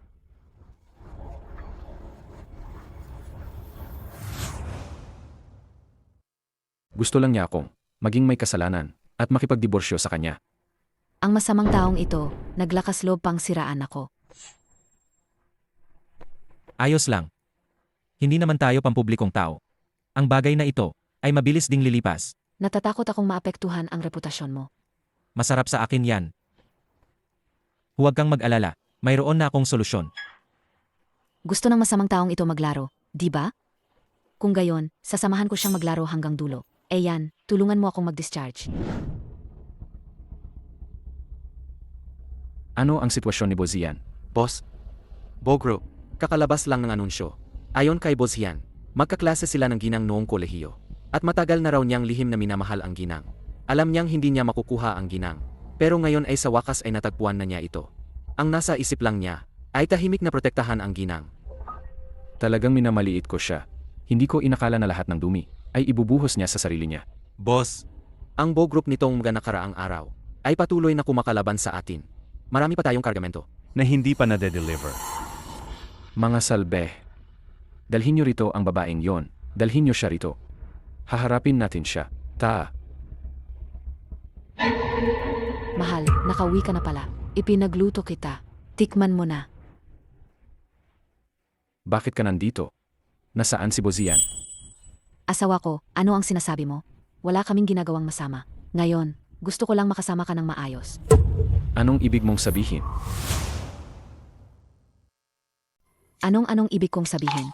Gusto lang niya akong maging may kasalanan at makipagdiborsyo sa kanya. Ang masamang taong ito, naglakas loob pang siraan ako. Ayos lang. Hindi naman tayo pampublikong tao. Ang bagay na ito ay mabilis ding lilipas. Natatakot akong maapektuhan ang reputasyon mo. Masarap sa akin yan. Huwag kang mag-alala, mayroon na akong solusyon. Gusto ng masamang taong ito maglaro, di ba? Kung gayon, sasamahan ko siyang maglaro hanggang dulo. Ayan, tulungan mo akong mag-discharge. Ano ang sitwasyon ni Bozian? Boss? Bogro, kakalabas lang ng anunsyo. Ayon kay Bozian, magkaklase sila ng ginang noong kolehiyo. At matagal na raw niyang lihim na minamahal ang ginang. Alam niyang hindi niya makukuha ang ginang. Pero ngayon ay sa wakas ay natagpuan na niya ito. Ang nasa isip lang niya ay tahimik na protektahan ang ginang. Talagang minamaliit ko siya. Hindi ko inakala na lahat ng dumi ay ibubuhos niya sa sarili niya. Boss, ang Bo Group nitong mga nakaraang araw ay patuloy na kumakalaban sa atin. Marami pa tayong kargamento. Na hindi pa nade-deliver. Mga salbe. Dalhin niyo rito ang babaeng yon. Dalhin niyo siya rito. Haharapin natin siya. Mahal, nakauwi ka na pala. Ipinagluto kita. Tikman mo na. Bakit ka nandito? Nasaan si Bozian? Asawa ko, ano ang sinasabi mo? Wala kaming ginagawang masama. Ngayon, gusto ko lang makasama ka ng maayos. Anong ibig mong sabihin? Anong ibig kong sabihin?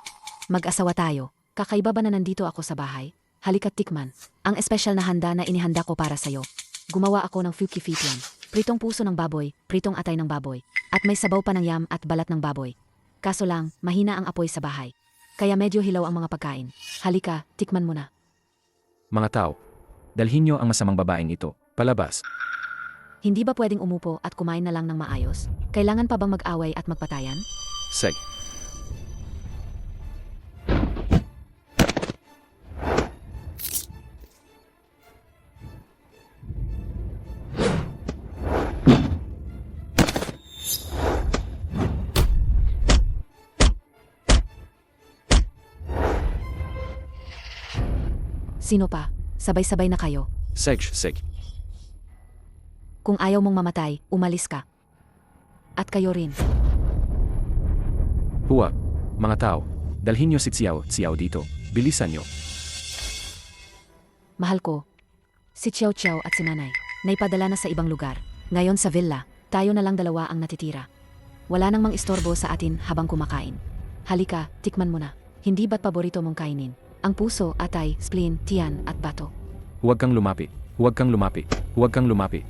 Mag-asawa tayo. Kakaiba ba na nandito ako sa bahay? Halika't tikman. Ang espesyal na handa na inihanda ko para sa'yo. Gumawa ako ng fuki fitlan. Pritong puso ng baboy, pritong atay ng baboy. At may sabaw pa ng yam at balat ng baboy. Kaso lang, mahina ang apoy sa bahay. Kaya medyo hilaw ang mga pagkain. Halika, tikman mo na. Mga tao, dalhin niyo ang masamang babaeng ito. Palabas. Hindi ba pwedeng umupo at kumain na lang ng maayos? Kailangan pa bang mag-away at magpatayan? Seg. Sino pa? Sabay-sabay na kayo. Seg. Kung ayaw mong mamatay, umalis ka. At kayo rin. Huwag. Mga tao, dalhin niyo si Xiao dito. Bilisan niyo. Mahal ko. Si Chiao Chiao at si Nanay, naipadala na sa ibang lugar. Ngayon sa villa, tayo na lang dalawa ang natitira. Wala nang mang istorbo sa atin habang kumakain. Halika, tikman mo na. Hindi ba't paborito mong kainin? Ang puso, atay, spleen, tiyan at bato. Huwag kang lumapi. Huwag kang lumapi. Huwag kang lumapi.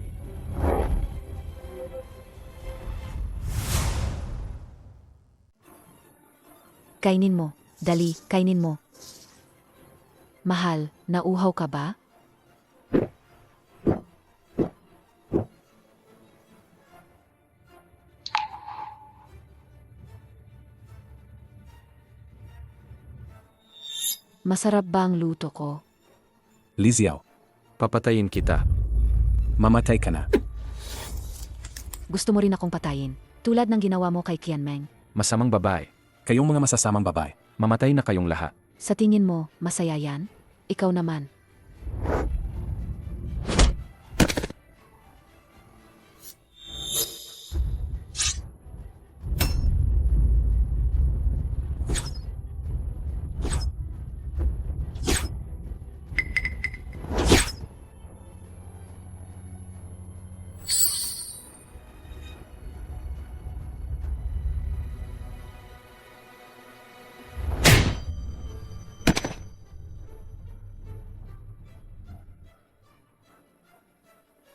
Kainin mo. Dali, kainin mo. Mahal, nauhaw ka ba? Masarap ba ang luto ko? Liziao, Papatayin kita. mamatay ka na. Gusto mo rin akong patayin, tulad ng ginawa mo kay Qianmeng. Masamang babae. Kayong mga masasamang babae. Mamatay na kayong lahat. Sa tingin mo, masaya yan? Ikaw naman.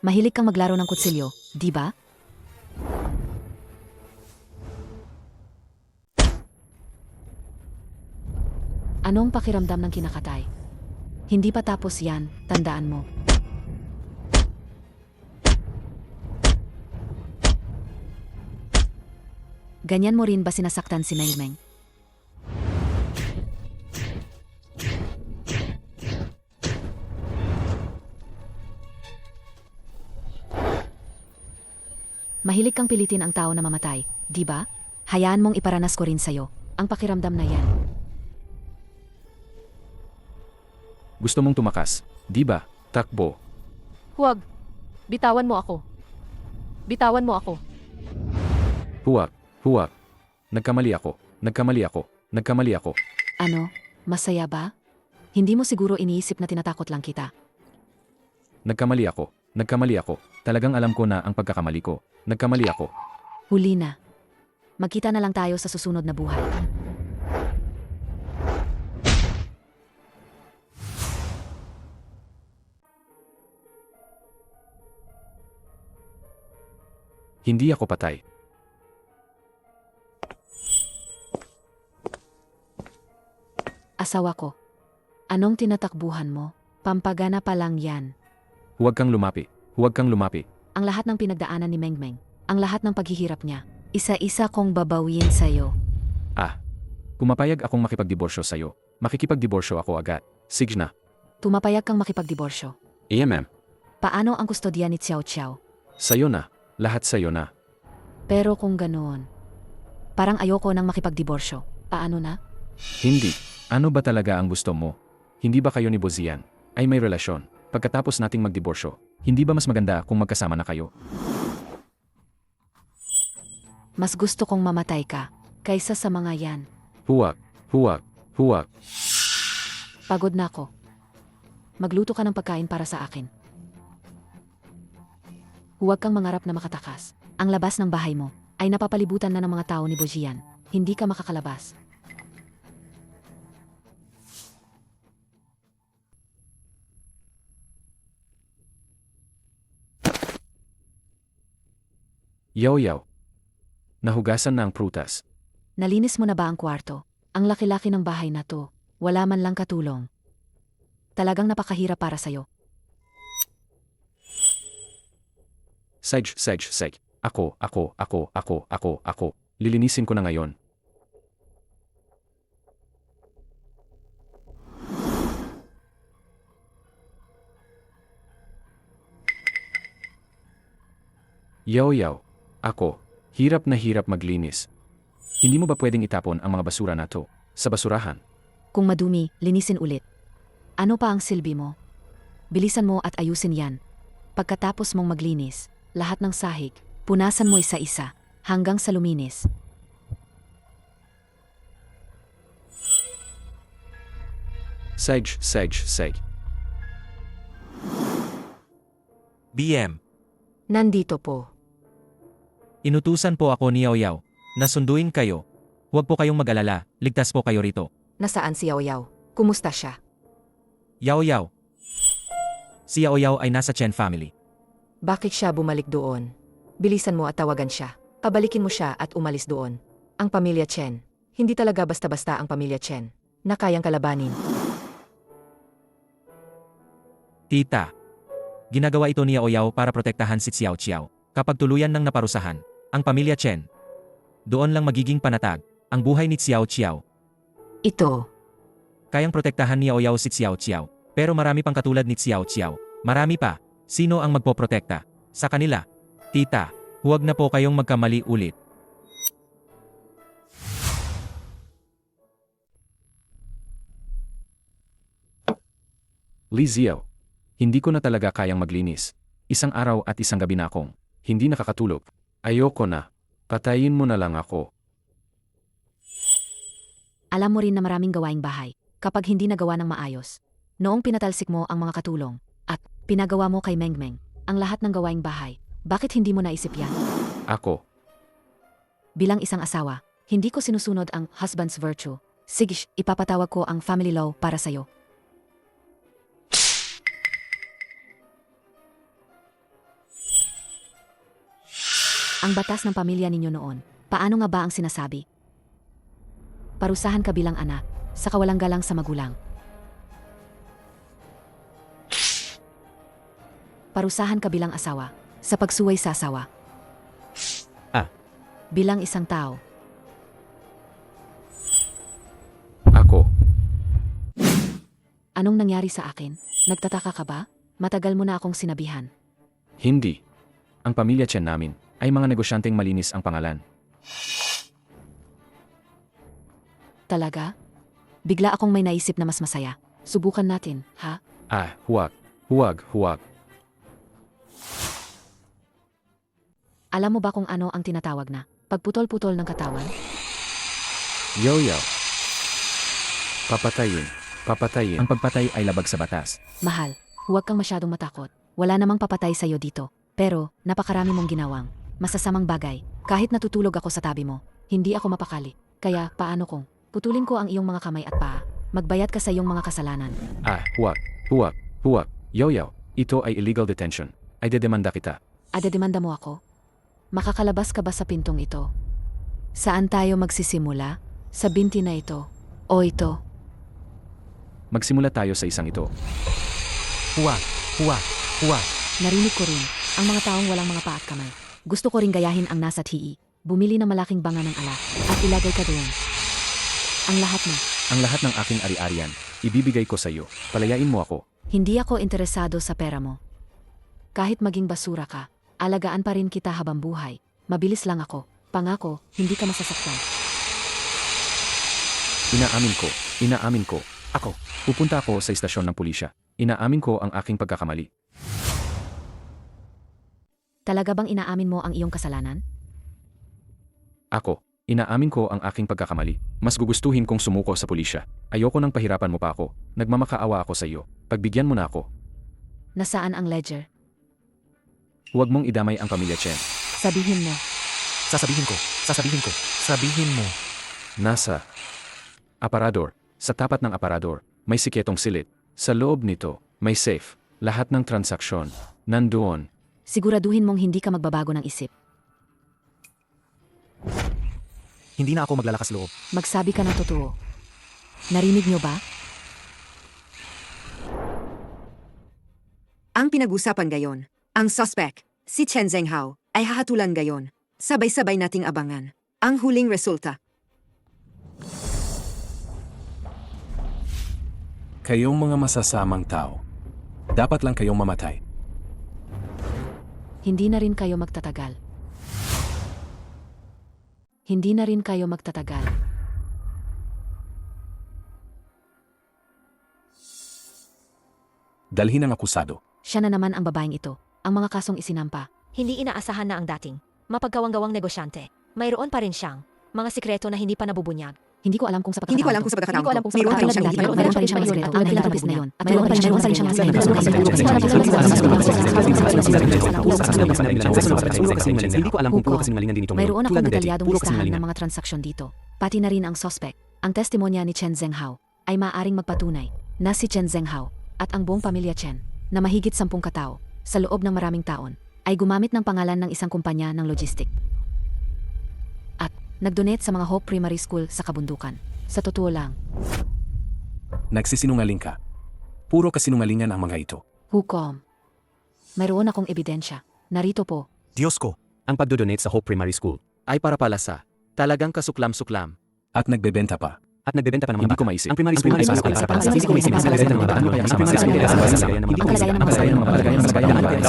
Mahilig kang maglaro ng kutsilyo, di ba? Anong pakiramdam ng kinakatay? Hindi pa tapos yan, tandaan mo. Ganyan mo rin ba sinasaktan si Mengmeng? Mahilig kang pilitin ang tao na mamatay, di ba? Hayaan mong iparanas ko rin sa'yo ang pakiramdam na yan. Gusto mong tumakas, di ba? Takbo. Huwag. Bitawan mo ako. Bitawan mo ako. Huwag. Nagkamali ako. Ano? Masaya ba? Hindi mo siguro iniisip na tinatakot lang kita. Nagkamali ako. Talagang alam ko na ang pagkakamali ko. Nagkamali ako. Huli na. Magkita na lang tayo sa susunod na buhay. Hindi ako patay. Asawa ko. Anong tinatakbuhan mo? Pampagana pa lang yan. Huwag kang lumapi. Huwag kang lumapi. Ang lahat ng pinagdaanan ni Mengmeng, ang lahat ng paghihirap niya, isa-isa kong babawin sa'yo. Pumapayag akong makipagdiborsyo sa'yo. Makikipagdiborsyo ako agad. Sige na. Tumapayag kang makipagdiborsyo. AMM. Paano ang kustodiya ni Xiao Xiao? Sa'yo na. Lahat sa'yo na. Pero kung ganoon, parang ayoko nang makipagdiborsyo. Paano na? Hindi. Ano ba talaga ang gusto mo? Hindi ba kayo ni Bozian ay may relasyon? Pagkatapos nating magdiborsyo, hindi ba mas maganda kung magkasama na kayo? Mas gusto kong mamatay ka kaysa sa mga yan. Huwag. Huwag. Huwag. Pagod na ako. Magluto ka ng pagkain para sa akin. Huwag kang mangarap na makatakas. Ang labas ng bahay mo ay napapalibutan na ng mga tao ni Bozian. Hindi ka makakalabas. Yaw-yaw. Nahugasan na ang prutas. Nalinis mo na ba ang kwarto? Ang laki-laki ng bahay na to. Wala man lang katulong. Talagang napakahirap para sa'yo. Sej. Ako. Lilinisin ko na ngayon. Yaw-yaw. Ako. Hirap na hirap maglinis. Hindi mo ba pwedeng itapon ang mga basura na to sa basurahan? Kung madumi, linisin ulit. Ano pa ang silbi mo? Bilisan mo at ayusin yan. Pagkatapos mong maglinis, lahat ng sahig, punasan mo isa-isa, hanggang sa luminis. Sej. BM. Nandito po. Inutusan po ako ni Yaw Yaw na sunduin kayo. Huwag po kayong mag-alala, ligtas po kayo rito. Nasaan si Yao Yao? Kumusta siya? Yaw Yaw. Si Yaw Yaw ay nasa Chen family. Bakit siya bumalik doon? Bilisan mo at tawagan siya. Pabalikin mo siya at umalis doon. Ang pamilya Chen. Hindi talaga basta-basta ang pamilya Chen na kayang kalabanin. Tita. Ginagawa ito ni Yaw Yaw para protektahan si Xiao Xiao. Kapag tuluyan ng naparusahan, ang pamilya Chen, doon lang magiging panatag ang buhay ni Xiao Xiao. Ito. Kayang protektahan ni Yaw Yaw si Xiao Xiao, pero marami pang katulad ni Xiao Xiao. Marami pa. Sino ang magpoprotekta sa kanila? Tita, huwag na po kayong magkamali ulit. Li Xiao. Hindi ko na talaga kayang maglinis. Isang araw at isang gabi na akong hindi nakakatulog. Ayoko na. Patayin mo na lang ako. Alam mo rin na maraming gawaing bahay kapag hindi nagawa ng maayos. Noong pinatalsik mo ang mga katulong at pinagawa mo kay Mengmeng ang lahat ng gawaing bahay, bakit hindi mo naisip yan? Ako. Bilang isang asawa, hindi ko sinusunod ang husband's virtue. Sige, ipapatawag ko ang family law para sa'yo. Ang batas ng pamilya ninyo noon, paano nga ba ang sinasabi? Parusahan ka bilang anak, sa kawalang galang sa magulang. Parusahan ka bilang asawa, sa pagsuway sa asawa. Bilang isang tao. Ako. Anong nangyari sa akin? Nagtataka ka ba? Matagal mo na akong sinabihan. Hindi. Ang pamilya Chen namin ay mga negosyanteng malinis ang pangalan. Talaga? Bigla akong may naisip na mas masaya. Subukan natin, ha? Huwag. Huwag. Alam mo ba kung ano ang tinatawag na pagputol-putol ng katawan? Yaw-yaw. Papatayin. Ang pagpatay ay labag sa batas. Mahal, huwag kang masyadong matakot. Wala namang papatay sa'yo dito. Pero, napakarami mong ginawang masasamang bagay. Kahit natutulog ako sa tabi mo, hindi ako mapakali. Kaya, paano kung putulin ko ang iyong mga kamay at paa? Magbayad ka sa iyong mga kasalanan. Huwag. Yaw-yaw. Ito ay illegal detention. Ay dedemanda kita. Adedemanda mo ako? Makakalabas ka ba sa pintong ito? Saan tayo magsisimula? Sa binti na ito? O ito? Magsimula tayo sa isang ito. Huwag, huwag, huwag. Narinig ko rin, ang mga taong walang mga paa at kamay. Gusto ko ring gayahin ang nasa TE. Bumili ng malaking banga ng ala at ilagay ka doon. Ang lahat na. Ang lahat ng aking ari-arian, ibibigay ko sa iyo. Palayain mo ako. Hindi ako interesado sa pera mo. Kahit maging basura ka, alagaan pa rin kita habang buhay. Mabilis lang ako. Pangako, hindi ka masasaktan. Inaamin ko. Ako. Pupunta ako sa istasyon ng pulisya. Inaamin ko ang aking pagkakamali. Talaga bang inaamin mo ang iyong kasalanan? Ako. Inaamin ko ang aking pagkakamali. Mas gugustuhin kong sumuko sa pulisya. Ayoko nang pahirapan mo pa ako. Nagmamakaawa ako sa iyo. Pagbigyan mo na ako. Nasaan ang ledger? Huwag mong idamay ang pamilya Chen. Sabihin mo. Sabihin mo. Nasa aparador. Sa tapat ng aparador, may siketong silid. Sa loob nito, may safe. Lahat ng transaksyon, nandoon. Siguraduhin mong hindi ka magbabago ng isip. Hindi na ako maglalakas loob. Magsabi ka ng totoo. Narinig niyo ba? Ang pinag-usapan gayon, ang suspect, si Chen Zhenghao, ay hahatulan gayon. Sabay-sabay nating abangan ang huling resulta. Kayong mga masasamang tao, dapat lang kayong mamatay. Hindi na rin kayo magtatagal. Hindi na rin kayo magtatagal. Dalhin ang akusado. Siya na naman ang babaeng ito. Ang mga kasong isinampa. Hindi inaasahan na ang dating mapagkawang-gawang negosyante. Mayroon pa rin siyang mga sikreto na hindi pa nabubunyag. Hindi ko alam kung sa Hindi ko alam pagkakataon kung sa ito. pagkakataon Hindi ko alam kung sa to. pagkakataon. Mayroon Meron pa rin siyang mga sikreto. Ang philanthropist na yun. At meron pa rin siyang mga Hindi ko alam kung puro kasinungalingan din itong Mayroon tulad akong ng Betty, detalyadong puro listahan ng kasinungalingan. mga transaksyon dito. Pati na rin ang suspect. Ang testimonya ni Chen Zhenghao ay maaaring magpatunay na si Chen Zhenghao at ang buong pamilya Chen na mahigit 10 katao sa loob ng maraming taon ay gumamit ng pangalan ng isang kumpanya ng logistic at nagdonate sa mga Hope Primary School sa kabundukan. Sa totoo lang, Nagsisinungaling ka. Puro kasinungalingan ang mga ito. hukom. Mayroon akong ebidensya. Narito po. Diyos ko. Ang pagdodonate sa Hope Primary School Ay para pala sa talagang kasuklam-suklam. At nagbebenta pa. at nagbebenta pa ng mga Hindi bata. ko maisip. Ang primary school ay para sa Ang hindi ko maisip ang kalagayan ng mga bata. Ang primary school ay para sa kalagayan ng mga bata. kalagayan ng mga bata.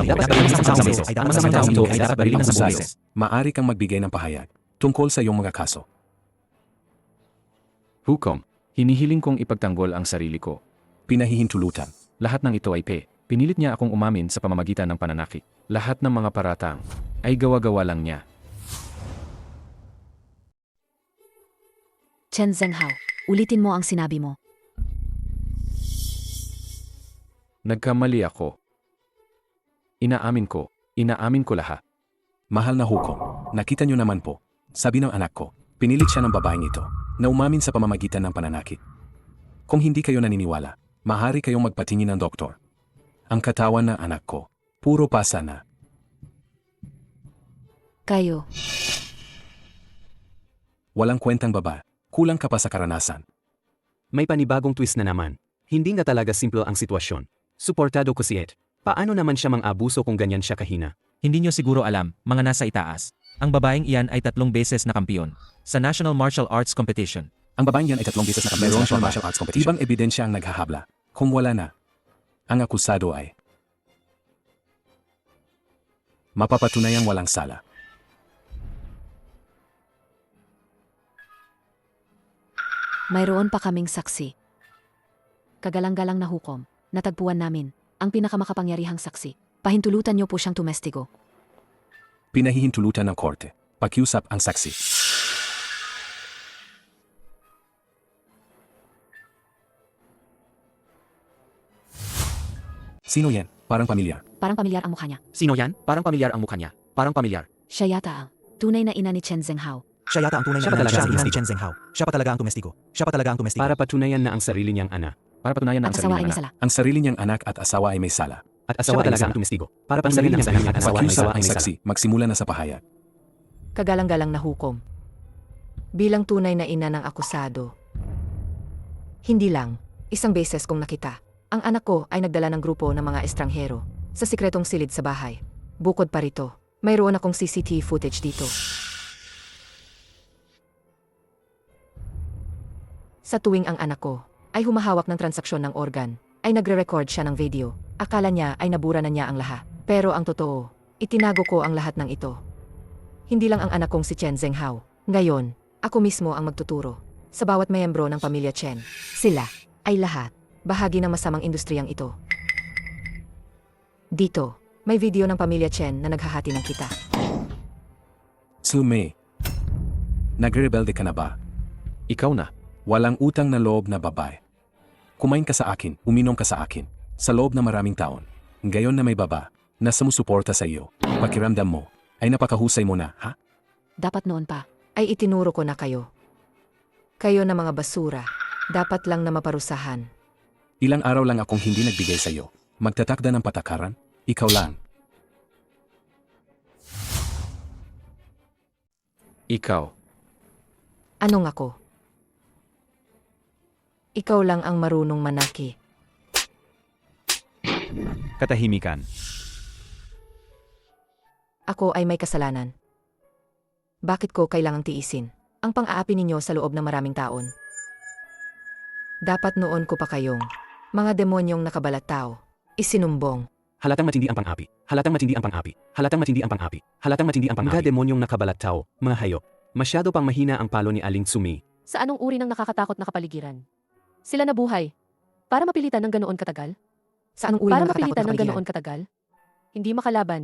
Dapat barilin sa isang beses. Ang masamang taong ito ay dapat barilin ng 10 Akusado, beses. maaari kang magbigay ng pahayag tungkol sa iyong mga kaso. Hukom, hinihiling kong ipagtanggol ang sarili ko. Pinahihintulutan. Lahat ng ito ay pinilit niya akong umamin sa pamamagitan ng pananakit. Lahat ng mga paratang ay gawa-gawa lang niya. Chen Zhenghao, ulitin mo ang sinabi mo. Nagkamali ako. Inaamin ko lahat. Mahal na hukom, nakita niyo naman po. Sabi ng anak ko, pinilit siya ng babaeng ito na umamin sa pamamagitan ng pananakit. Kung hindi kayo naniniwala, maaari kayong magpatingin ng doktor. Ang katawan ng anak ko, puro pasa na. Kayo, Walang kwentang baba, kulang ka pa sa karanasan. May panibagong twist na naman. Hindi na talaga simple ang sitwasyon. Suportado ko si Ed. Paano naman siya mang-abuso kung ganyan siya kahina? Hindi nyo siguro alam, mga nasa itaas. Ang babaeng iyan ay 3 beses na kampiyon sa National Martial Arts Competition. Ang babaeng yan ay 3 beses na kampiyon sa martial arts competition. Ibang ebidensya ang naghahabla. Kung wala na, ang akusado ay mapapatunayang walang sala. mayroon pa kaming saksi. Kagalang-galang na hukom, natagpuan namin, ang pinakamakapangyarihang saksi. Pahintulutan niyo po siyang tumestigo. Pinahihintulutan ng korte. Pakiusap ang saksi. Sino yan? Parang pamilyar. Parang pamilyar ang mukha niya. Sino yan? Parang pamilyar ang mukha niya. Parang pamilyar. Siya yata ang tunay na ina ni Chen Zhenghao. Siya yata ang tunay na Siya pa talaga siya ang ang ina ni tumestigo. Chen Zhenghao. Siya pa talaga ang tumestigo. Para patunayan na ang sarili niyang ana. Para patunayan na At ang asawa sarili ay may niya. sala. Ang sarili niyang anak at asawa ay may sala. At asawa talaga ang tumestigo. Para pang sarili niyang anak at asawa may Pakiusap sala ang ay may sala. saksi, magsimula na sa pahayag. Kagalang-galang na hukom. Bilang tunay na ina ng akusado. Hindi lang, isang beses kong nakita. Ang anak ko ay nagdala ng grupo ng mga estranghero sa sikretong silid sa bahay. Bukod pa rito, mayroon akong CCTV footage dito. Sa tuwing ang anak ko ay humahawak ng transaksyon ng organ, ay nagre-record siya ng video. Akala niya ay nabura na niya ang lahat. Pero ang totoo, itinago ko ang lahat ng ito. Hindi lang ang anak kong si Chen Zhenghao. Ngayon, ako mismo ang magtuturo sa bawat miyembro ng pamilya Chen. Sila ay lahat bahagi ng masamang industriyang ito. Dito, may video ng pamilya Chen na naghahati ng kita. Sume, nagre-rebelde ka na ba? Ikaw na. Walang utang na loob na babae. Kumain ka sa akin, uminom ka sa akin, sa loob na maraming taon. Ngayon na may baba, na sumusuporta sa iyo, pakiramdam mo, ay napakahusay mo na, ha? Dapat noon pa. Ay itinuro ko na kayo. Kayo na mga basura, dapat lang na maparusahan. Ilang araw lang akong hindi nagbigay sa iyo. Magtatakda ng patakaran? Ikaw lang. Ikaw. Anong ako? Ikaw lang ang marunong manaki. Katahimikan. Ako ay may kasalanan. Bakit ko kailangang tiisin ang pang-aapi ninyo sa loob ng maraming taon? Dapat noon ko pa kayong mga demonyong nakabalat tao, isinumbong. Halatang matindi ang pang-api. Halatang matindi ang pang-api. Halatang matindi ang pang-api. Halatang matindi ang pang-api. Mga demonyong nakabalat tao, mga hayop. Masyado pang mahina ang palo ni Aling Sumi. Sa anong uri ng nakakatakot na kapaligiran? Sila nabuhay. Para mapilitan ng ganoon katagal? Sa anong uri Para ng nakakatakot mapilitan na ng kapaligiran? ganoon katagal? Hindi makalaban.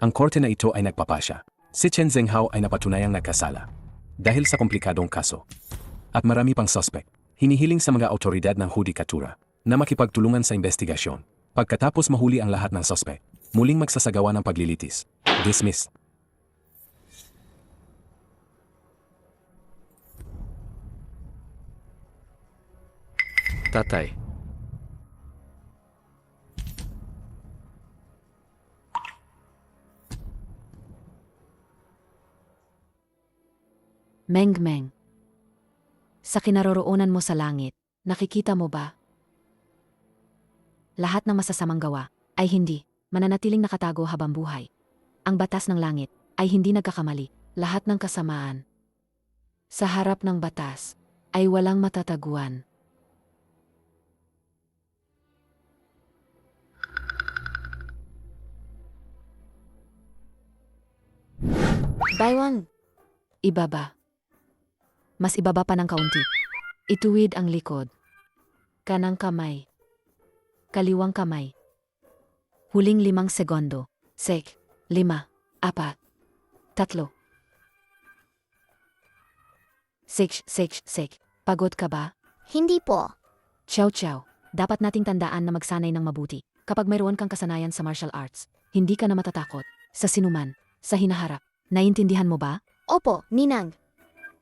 Ang korte na ito ay nagpapasya. Si Chen Zhenghao ay napatunayang nagkasala. Dahil sa komplikadong kaso. At marami pang suspect. Hinihiling sa mga autoridad ng hudikatura na makipagtulungan sa investigasyon. Pagkatapos mahuli ang lahat ng suspect, muling magsasagawa ng paglilitis. Dismissed. Tatay. Meng-meng. Sa kinaroroonan mo sa langit, nakikita mo ba? Lahat ng masasamang gawa ay hindi mananatiling nakatago habang buhay. Ang batas ng langit ay hindi nagkakamali. Lahat ng kasamaan sa harap ng batas ay walang matataguan. Baywang. Ibaba. Mas ibaba pa ng kaunti. Ituwid ang likod. Kanang kamay. Kaliwang kamay. Huling 5 segundo. 5, 4, 3. 6. Pagod ka ba? Hindi po. Chow. Dapat nating tandaan na magsanay ng mabuti. Kapag mayroon kang kasanayan sa martial arts, hindi ka na matatakot sa sinuman, sa hinaharap. Naintindihan mo ba? Opo, Ninang.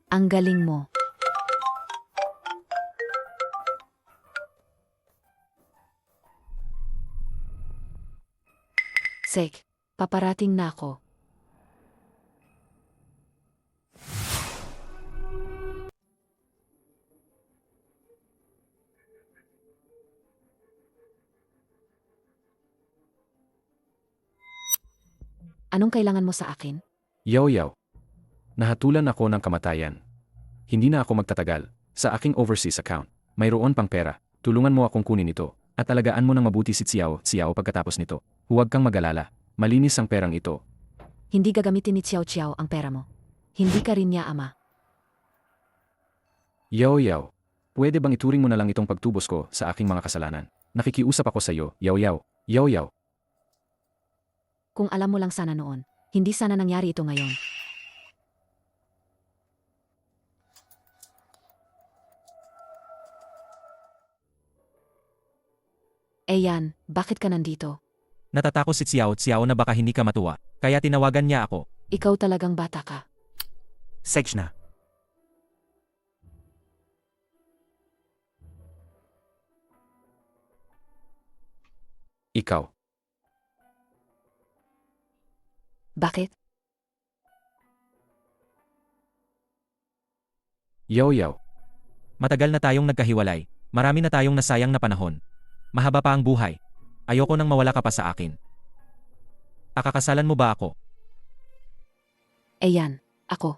Ang galing mo. Sek, paparating na ako. Anong kailangan mo sa akin? Yaw. Nahatulan ako ng kamatayan. Hindi na ako magtatagal. Sa aking overseas account, mayroon pang pera. Tulungan mo akong kunin ito. At alagaan mo ng mabuti si Xiao pagkatapos nito. Huwag kang mag-alala. Malinis ang perang ito. Hindi gagamitin ni Xiao ang pera mo. Hindi ka rin niya ama. Yaw. Pwede bang ituring mo na lang itong pagtubos ko sa aking mga kasalanan? Nakikiusap ako sa iyo, Yaw. Kung alam mo lang sana noon, hindi sana nangyari ito ngayon. Ayan, bakit ka nandito? Natatakot si Xiao na baka hindi ka matuwa, kaya tinawagan niya ako. Ikaw talagang bata ka. Sej na. Ikaw. Bakit? Yaw-yaw. Matagal na tayong nagkahiwalay. Marami na tayong nasayang na panahon. Mahaba pa ang buhay. Ayoko nang mawala ka pa sa akin. Pakakasalan mo ba ako? Ayan, ako.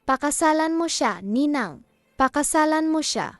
Pakasalan mo siya, Ninang. Pakasalan mo siya.